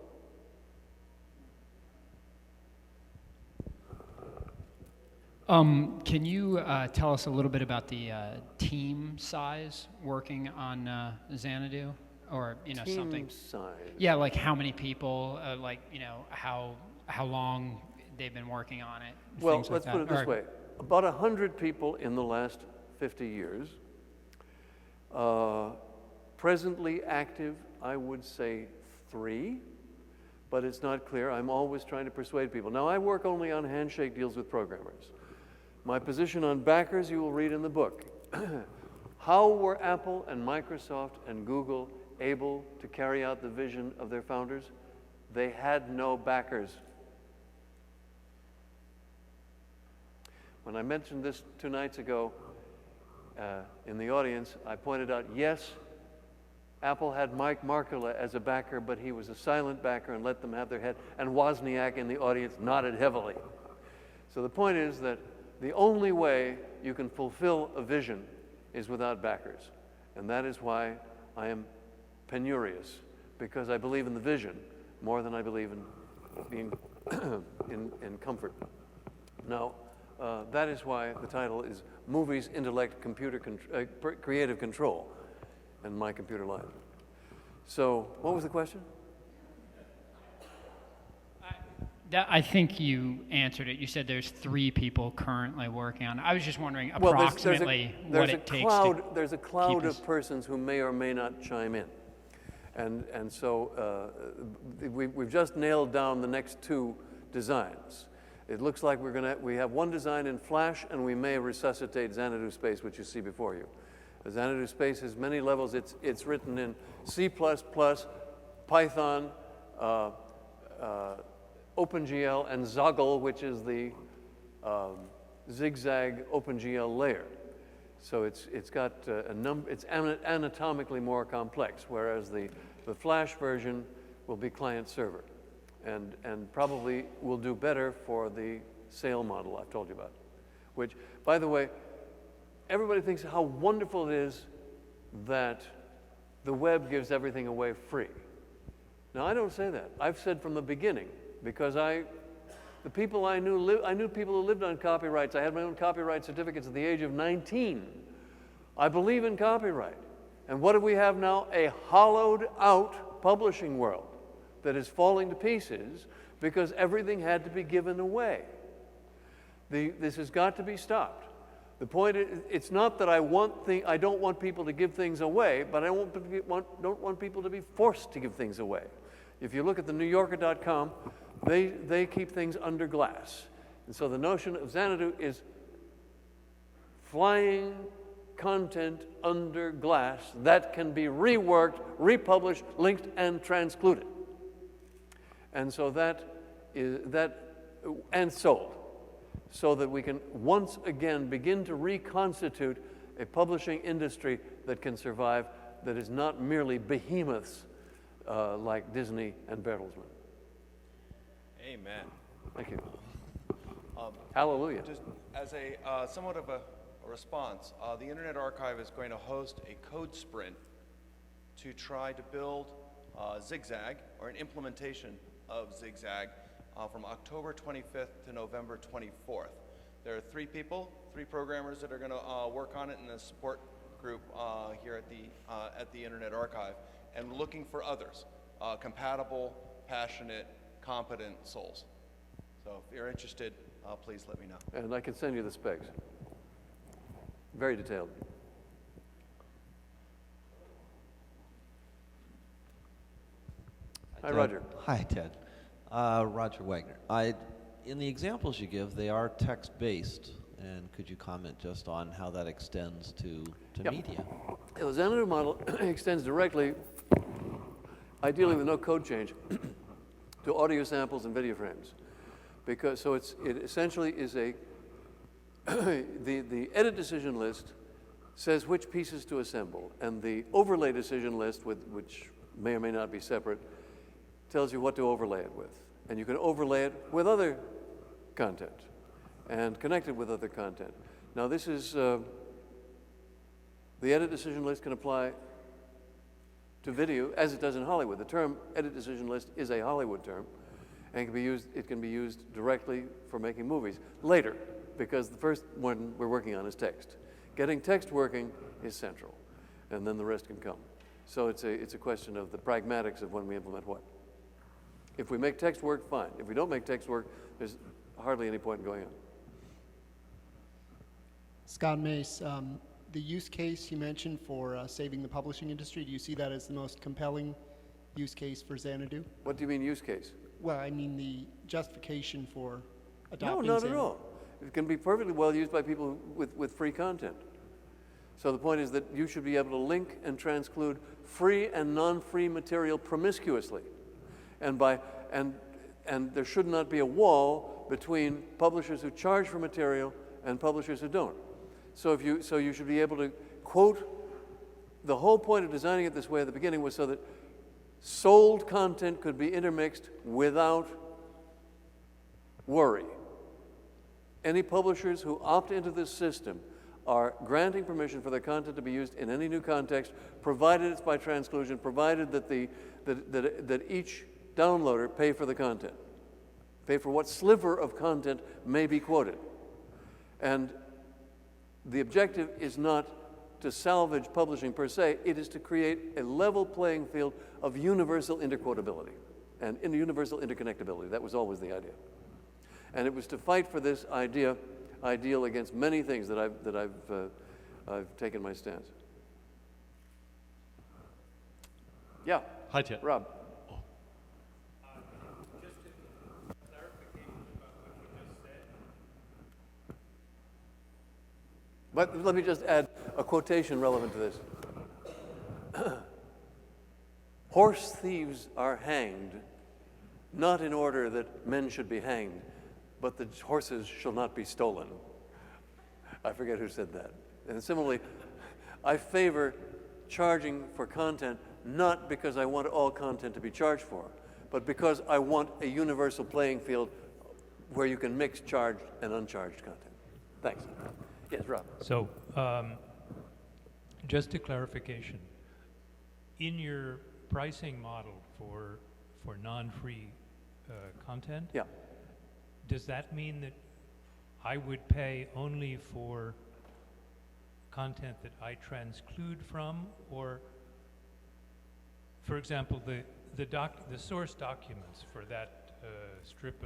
[SPEAKER 21] Can you tell us a little bit about the team size working on Xanadu, or
[SPEAKER 2] Team
[SPEAKER 21] something?
[SPEAKER 2] size.
[SPEAKER 21] Yeah, like how many people, how long they've been working on it.
[SPEAKER 2] Well,
[SPEAKER 21] things
[SPEAKER 2] let's
[SPEAKER 21] like
[SPEAKER 2] put it
[SPEAKER 21] that.
[SPEAKER 2] this way. About 100 people in the last 50 years. Presently active, I would say 3, but it's not clear. I'm always trying to persuade people. Now, I work only on handshake deals with programmers. My position on backers you will read in the book. How were Apple and Microsoft and Google able to carry out the vision of their founders? They had no backers. When I mentioned this 2 nights ago in the audience, I pointed out, yes, Apple had Mike Markkula as a backer, but he was a silent backer and let them have their head, and Wozniak in the audience nodded heavily. So the point is that the only way you can fulfill a vision is without backers. And that is why I am penurious, because I believe in the vision more than I believe in being in comfort. Now, that is why the title is Movies, Intellect, Creative Control, and My Computer Life. So, what was the question?
[SPEAKER 21] I think you answered it. You said there's 3 people currently working on it. I was just wondering
[SPEAKER 2] Well,
[SPEAKER 21] approximately what it takes to
[SPEAKER 2] There's a cloud
[SPEAKER 21] keep us-
[SPEAKER 2] of persons who may or may not chime in. And so we've just nailed down the next 2 designs. It looks like we have one design in Flash, and we may resuscitate Xanadu Space, which you see before you. Xanadu Space has many levels. It's written in C++, Python, OpenGL, and Zoggle, which is the zigzag OpenGL layer. So it's got a number. It's anatomically more complex, whereas the Flash version will be client server, and probably will do better for the sale model I've told you about. Which, by the way, everybody thinks how wonderful it is that the web gives everything away free. Now, I don't say that. I've said from the beginning, because the people I knew people who lived on copyrights. I had my own copyright certificates at the age of 19. I believe in copyright. And what do we have now? A hollowed out publishing world that is falling to pieces because everything had to be given away. This has got to be stopped. The point is, it's not that I don't want people to give things away, but I don't want people to be forced to give things away. If you look at the NewYorker.com, they keep things under glass. And so the notion of Xanadu is flying content under glass that can be reworked, republished, linked, and transcluded. And so and sold, so that we can once again begin to reconstitute a publishing industry that can survive, that is not merely behemoths like Disney and Bertelsmann.
[SPEAKER 1] Amen.
[SPEAKER 2] Thank you. Hallelujah.
[SPEAKER 1] Just as a somewhat of a response, the Internet Archive is going to host a code sprint to try to build Zigzag, or an implementation of Zigzag, from October 25th to November 24th. There are 3 people, 3 programmers that are going to work on it in a support group here at the Internet Archive, and looking for others, compatible, passionate, competent souls. So if you're interested, please let me know.
[SPEAKER 2] And I can send you the specs. Very detailed. Hi, Roger.
[SPEAKER 22] Hi, Ted. Roger Wagner. In the examples you give, they are text-based, and could you comment just on how that extends to media?
[SPEAKER 2] The Xanadu model extends directly, ideally with no code change, to audio samples and video frames. It essentially is the edit decision list says which pieces to assemble, and the overlay decision list, which may or may not be separate, tells you what to overlay it with. And you can overlay it with other content and connect it with other content. Now this is, the edit decision list can apply to video as it does in Hollywood. The term edit decision list is a Hollywood term, and it can be used directly for making movies later, because the first one we're working on is text. Getting text working is central, and then the rest can come. So it's a question of the pragmatics of when we implement what. If we make text work, fine. If we don't make text work, there's hardly any point in going on.
[SPEAKER 4] Scott Mace, the use case you mentioned for saving the publishing industry, do you see that as the most compelling use case for Xanadu?
[SPEAKER 2] What do you mean use case?
[SPEAKER 4] Well, I mean the justification for adopting
[SPEAKER 2] No, not
[SPEAKER 4] Xanadu.
[SPEAKER 2] at all. It can be perfectly well used by people with free content. So the point is that you should be able to link and transclude free and non-free material promiscuously. And there should not be a wall between publishers who charge for material and publishers who don't. So you should be able to quote. The whole point of designing it this way at the beginning was so that sold content could be intermixed without worry. Any publishers who opt into this system are granting permission for their content to be used in any new context, provided it's by transclusion, provided that each downloader pay for the content, pay for what sliver of content may be quoted. And the objective is not to salvage publishing per se, it is to create a level playing field of universal interquotability and universal interconnectability. That was always the idea. And it was to fight for this ideal against many things that I've taken my stance. Yeah.
[SPEAKER 5] Hi, Ted.
[SPEAKER 2] Rob. But let me just add a quotation relevant to this. Horse thieves are hanged, not in order that men should be hanged, but the horses shall not be stolen. I forget who said that. And similarly, I favor charging for content not because I want all content to be charged for, but because I want a universal playing field where you can mix charged and uncharged content. Thanks. Yes, Rob.
[SPEAKER 23] So, just a clarification. In your pricing model for non-free content,
[SPEAKER 2] yeah.
[SPEAKER 23] Does that mean that I would pay only for content that I transclude from, or, for example, the source documents for that strip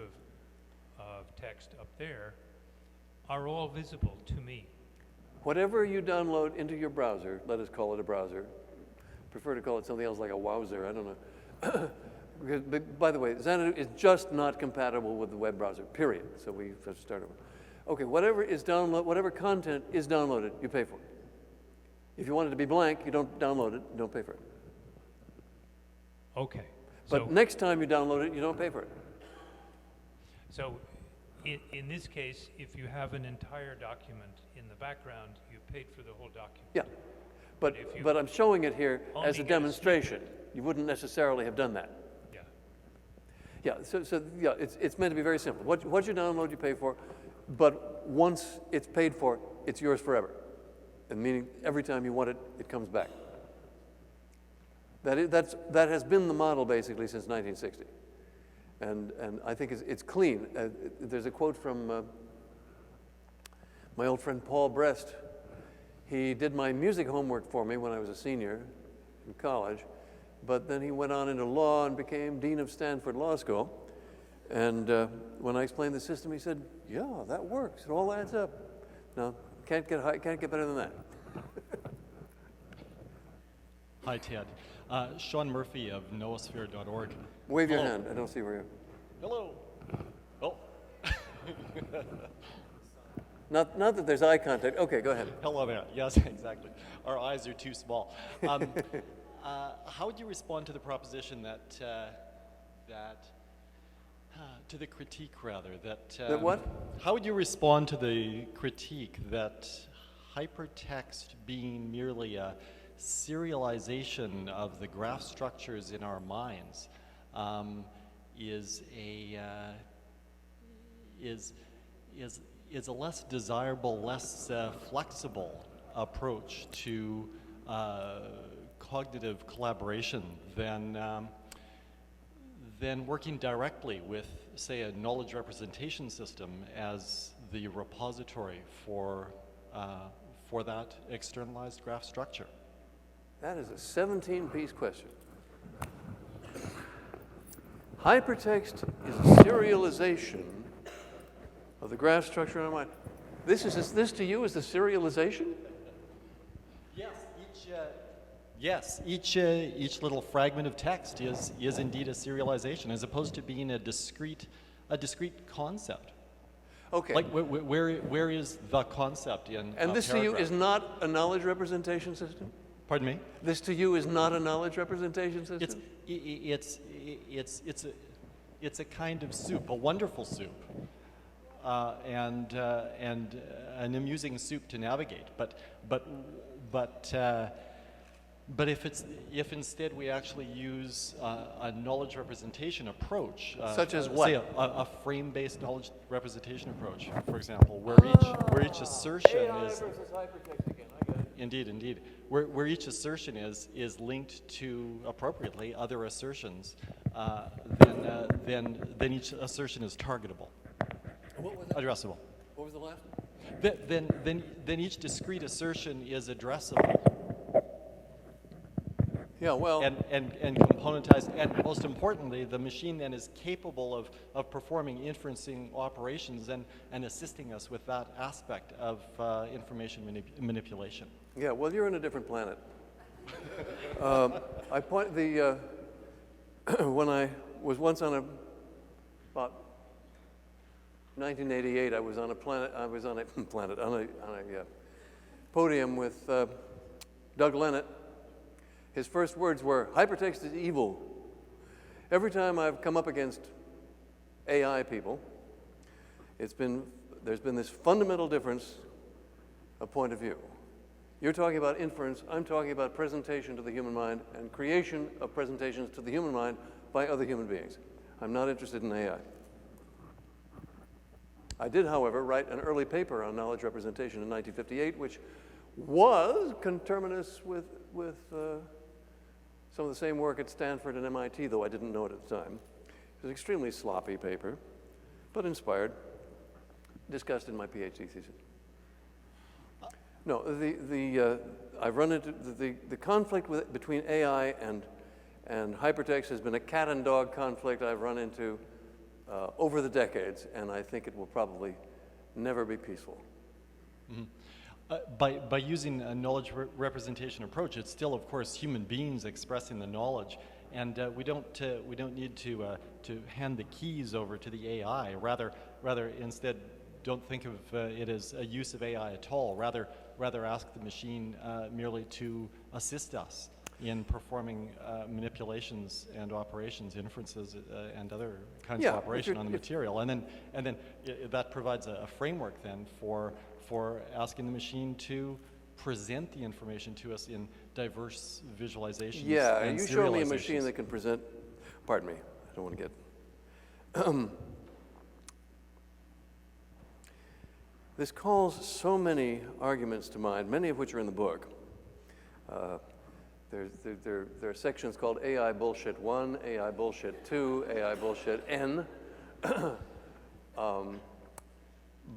[SPEAKER 23] of text up there are all visible to me?
[SPEAKER 2] Whatever you download into your browser, let us call it a browser. Prefer to call it something else like a wowzer, I don't know. But by the way, Xanadu is just not compatible with the web browser, period. So we have to start over. Okay, whatever content is downloaded, you pay for it. If you want it to be blank, you don't download it, you don't pay for it.
[SPEAKER 23] Okay.
[SPEAKER 2] But next time you download it, you don't pay for it.
[SPEAKER 23] So in this case, if you have an entire document in the background, you paid for the whole document.
[SPEAKER 2] Yeah, but I'm showing it here as a demonstration. You wouldn't necessarily have done that.
[SPEAKER 23] Yeah.
[SPEAKER 2] Yeah, so yeah, it's meant to be very simple. What you download, you pay for, but once it's paid for, it's yours forever. And meaning every time you want it, it comes back. That has been the model basically since 1960. And I think it's clean. There's a quote from my old friend Paul Brest. He did my music homework for me when I was a senior in college, but then he went on into law and became dean of Stanford Law School. And when I explained the system, he said, "Yeah, that works. It all adds up." No, can't get better than that.
[SPEAKER 5] Hi, Ted. Sean Murphy of noosphere.org.
[SPEAKER 2] Wave your hand. I don't see where you are.
[SPEAKER 5] Hello. Oh.
[SPEAKER 2] Not that there's eye contact. Okay, go ahead.
[SPEAKER 5] Hello there. Yes, exactly. Our eyes are too small. How would you respond to the proposition that to the critique rather that
[SPEAKER 2] what?
[SPEAKER 5] How would you respond to the critique that hypertext being merely a serialization of the graph structures in our minds is a less desirable, less flexible approach to then working directly with, say, a knowledge representation system as the repository for that externalized graph structure?
[SPEAKER 2] That is a 17-piece question. Hypertext is a serialization of the graph structure in our mind. This to you is the serialization?
[SPEAKER 5] Yes, each little fragment of text is indeed a serialization, as opposed to being a discrete concept.
[SPEAKER 2] Okay.
[SPEAKER 5] Like where is the concept in
[SPEAKER 2] And
[SPEAKER 5] a
[SPEAKER 2] this to you
[SPEAKER 5] paragraph?
[SPEAKER 2] is not a knowledge representation system?
[SPEAKER 5] Pardon me?
[SPEAKER 2] This to you is not a knowledge representation system?
[SPEAKER 5] It's a kind of soup, a wonderful soup, and an amusing soup to navigate. But if instead we actually use a knowledge representation approach,
[SPEAKER 2] Such as what?
[SPEAKER 5] say a frame-based knowledge representation approach, for example, where each assertion
[SPEAKER 2] AI
[SPEAKER 5] is
[SPEAKER 2] versus hypertext again. I get it.
[SPEAKER 5] indeed where each assertion is linked to appropriately other assertions, then each assertion is targetable,
[SPEAKER 2] What was that?
[SPEAKER 5] addressable.
[SPEAKER 2] What was the last?
[SPEAKER 5] Then each discrete assertion is addressable.
[SPEAKER 2] Yeah, well.
[SPEAKER 5] And componentized, and most importantly, the machine then is capable of performing inferencing operations and assisting us with that aspect of information manipulation.
[SPEAKER 2] Yeah, well, you're on a different planet. When I was once on about 1988, I was on a podium with Doug Lennet. His first words were, "Hypertext is evil." Every time I've come up against AI people, there's been this fundamental difference of point of view. You're talking about inference, I'm talking about presentation to the human mind and creation of presentations to the human mind by other human beings. I'm not interested in AI. I did, however, write an early paper on knowledge representation in 1958, which was conterminous with some of the same work at Stanford and MIT, though I didn't know it at the time. It was an extremely sloppy paper, but inspired, discussed in my PhD thesis. No, I've run into the conflict between AI and hypertext has been a cat and dog conflict I've run into over the decades, and I think it will probably never be peaceful.
[SPEAKER 5] Mm-hmm. By using a knowledge representation approach, it's still, of course, human beings expressing the knowledge, and we don't need to hand the keys over to the AI. Rather instead, don't think of it as a use of AI at all. Rather ask the machine merely to assist us in performing manipulations and operations, inferences, and other kinds of operation on the material, and then that provides a framework then for asking the machine to present the information to us in diverse visualizations.
[SPEAKER 2] Yeah,
[SPEAKER 5] and
[SPEAKER 2] you show me a
[SPEAKER 5] serializations.
[SPEAKER 2] machine that can present, pardon me, I don't want to get, this calls so many arguments to mind, many of which are in the book. There are sections called AI Bullshit 1, AI Bullshit 2, AI Bullshit N.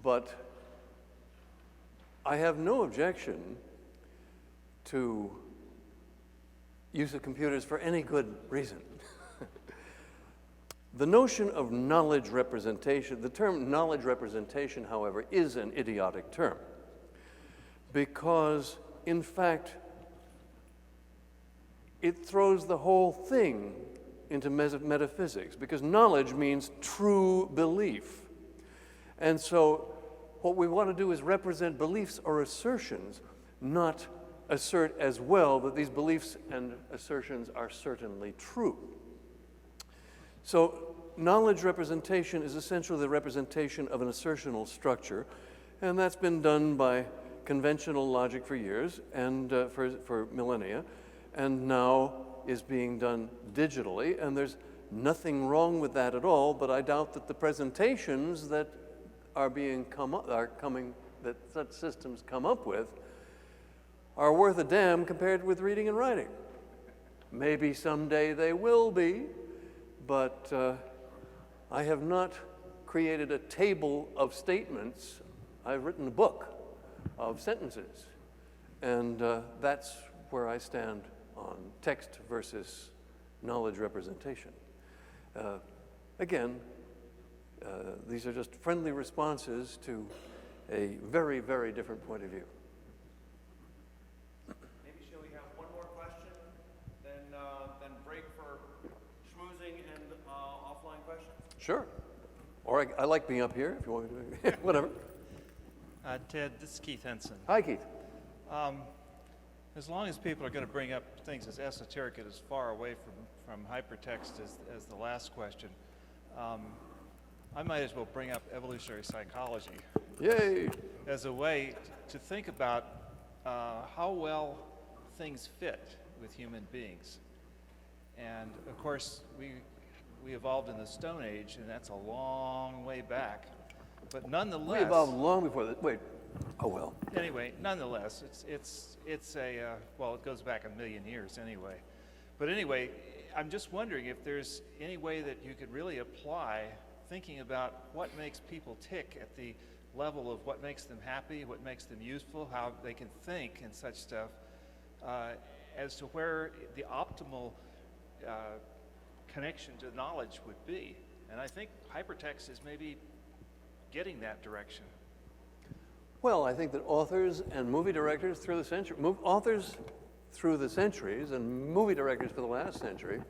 [SPEAKER 2] But I have no objection to use of computers for any good reason. The notion of knowledge representation, the term knowledge representation, however, is an idiotic term because, in fact, it throws the whole thing into metaphysics because knowledge means true belief. And so what we want to do is represent beliefs or assertions, not assert as well that these beliefs and assertions are certainly true. So knowledge representation is essentially the representation of an assertional structure, and that's been done by conventional logic for years and for millennia, and now is being done digitally, and there's nothing wrong with that at all, but I doubt that the presentations that that such systems come up with are worth a damn compared with reading and writing. Maybe someday they will be, but I have not created a table of statements. I've written a book of sentences, and that's where I stand on text versus knowledge representation. Again, these are just friendly responses to a very, very different point of view.
[SPEAKER 1] Maybe shall we have one more question, then break for schmoozing and offline questions?
[SPEAKER 2] Sure. Or I like being up here if you want me to, whatever.
[SPEAKER 3] Ted, this is Keith Henson.
[SPEAKER 2] Hi, Keith.
[SPEAKER 3] As long as people are going to bring up things as esoteric and as far away from hypertext as the last question, I might as well bring up evolutionary psychology.
[SPEAKER 2] Yay!
[SPEAKER 3] As a way to think about how well things fit with human beings. And of course, we evolved in the Stone Age, and that's a long way back. But nonetheless,
[SPEAKER 2] We evolved long before that. Wait. Oh well.
[SPEAKER 3] Anyway, nonetheless, it's a well, it goes back a million years anyway. But anyway, I'm just wondering if there's any way that you could really apply thinking about what makes people tick at the level of what makes them happy, what makes them useful, how they can think and such stuff, as to where the optimal connection to knowledge would be. And I think hypertext is maybe getting that direction.
[SPEAKER 2] Well, I think that authors and movie directors through the century, authors through the centuries and movie directors for the last century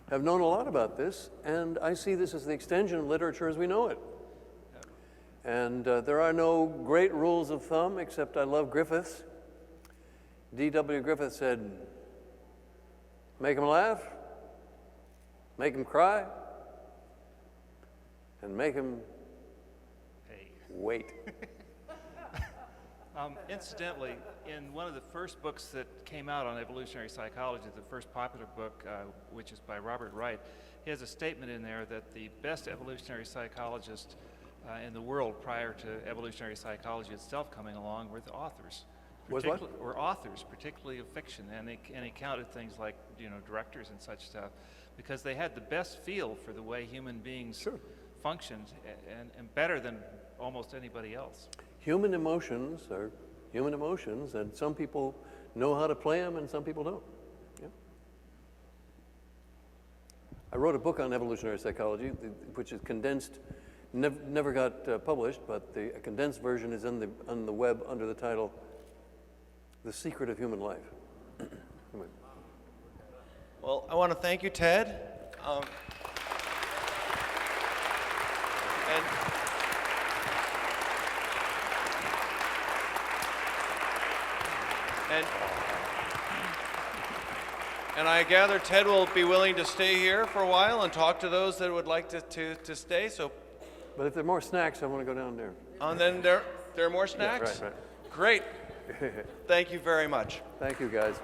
[SPEAKER 2] have known a lot about this, and I see this as the extension of literature as we know it. And there are no great rules of thumb, except I love Griffiths. D.W. Griffith said, make them laugh, make them cry, and make them wait.
[SPEAKER 3] Incidentally, in one of the first books that came out on evolutionary psychology, the first popular book, which is by Robert Wright, he has a statement in there that the best evolutionary psychologist in the world prior to evolutionary psychology itself coming along were the authors.
[SPEAKER 2] Was what?
[SPEAKER 3] Were authors, particularly of fiction, and he counted things like directors and such stuff, because they had the best feel for the way human beings functioned, and better than almost anybody else.
[SPEAKER 2] Human emotions are human emotions, and some people know how to play them and some people don't. Yeah. I wrote a book on evolutionary psychology, which is condensed, never got published, but a condensed version is on the web under the title, The Secret of Human Life.
[SPEAKER 1] Well, I want to thank you, Ted. And I gather Ted will be willing to stay here for a while and talk to those that would like to stay. So,
[SPEAKER 2] but if there are more snacks, I want to go down there.
[SPEAKER 1] And then there are more snacks?
[SPEAKER 2] Yeah, right.
[SPEAKER 1] Great. Thank you very much.
[SPEAKER 2] Thank you, guys.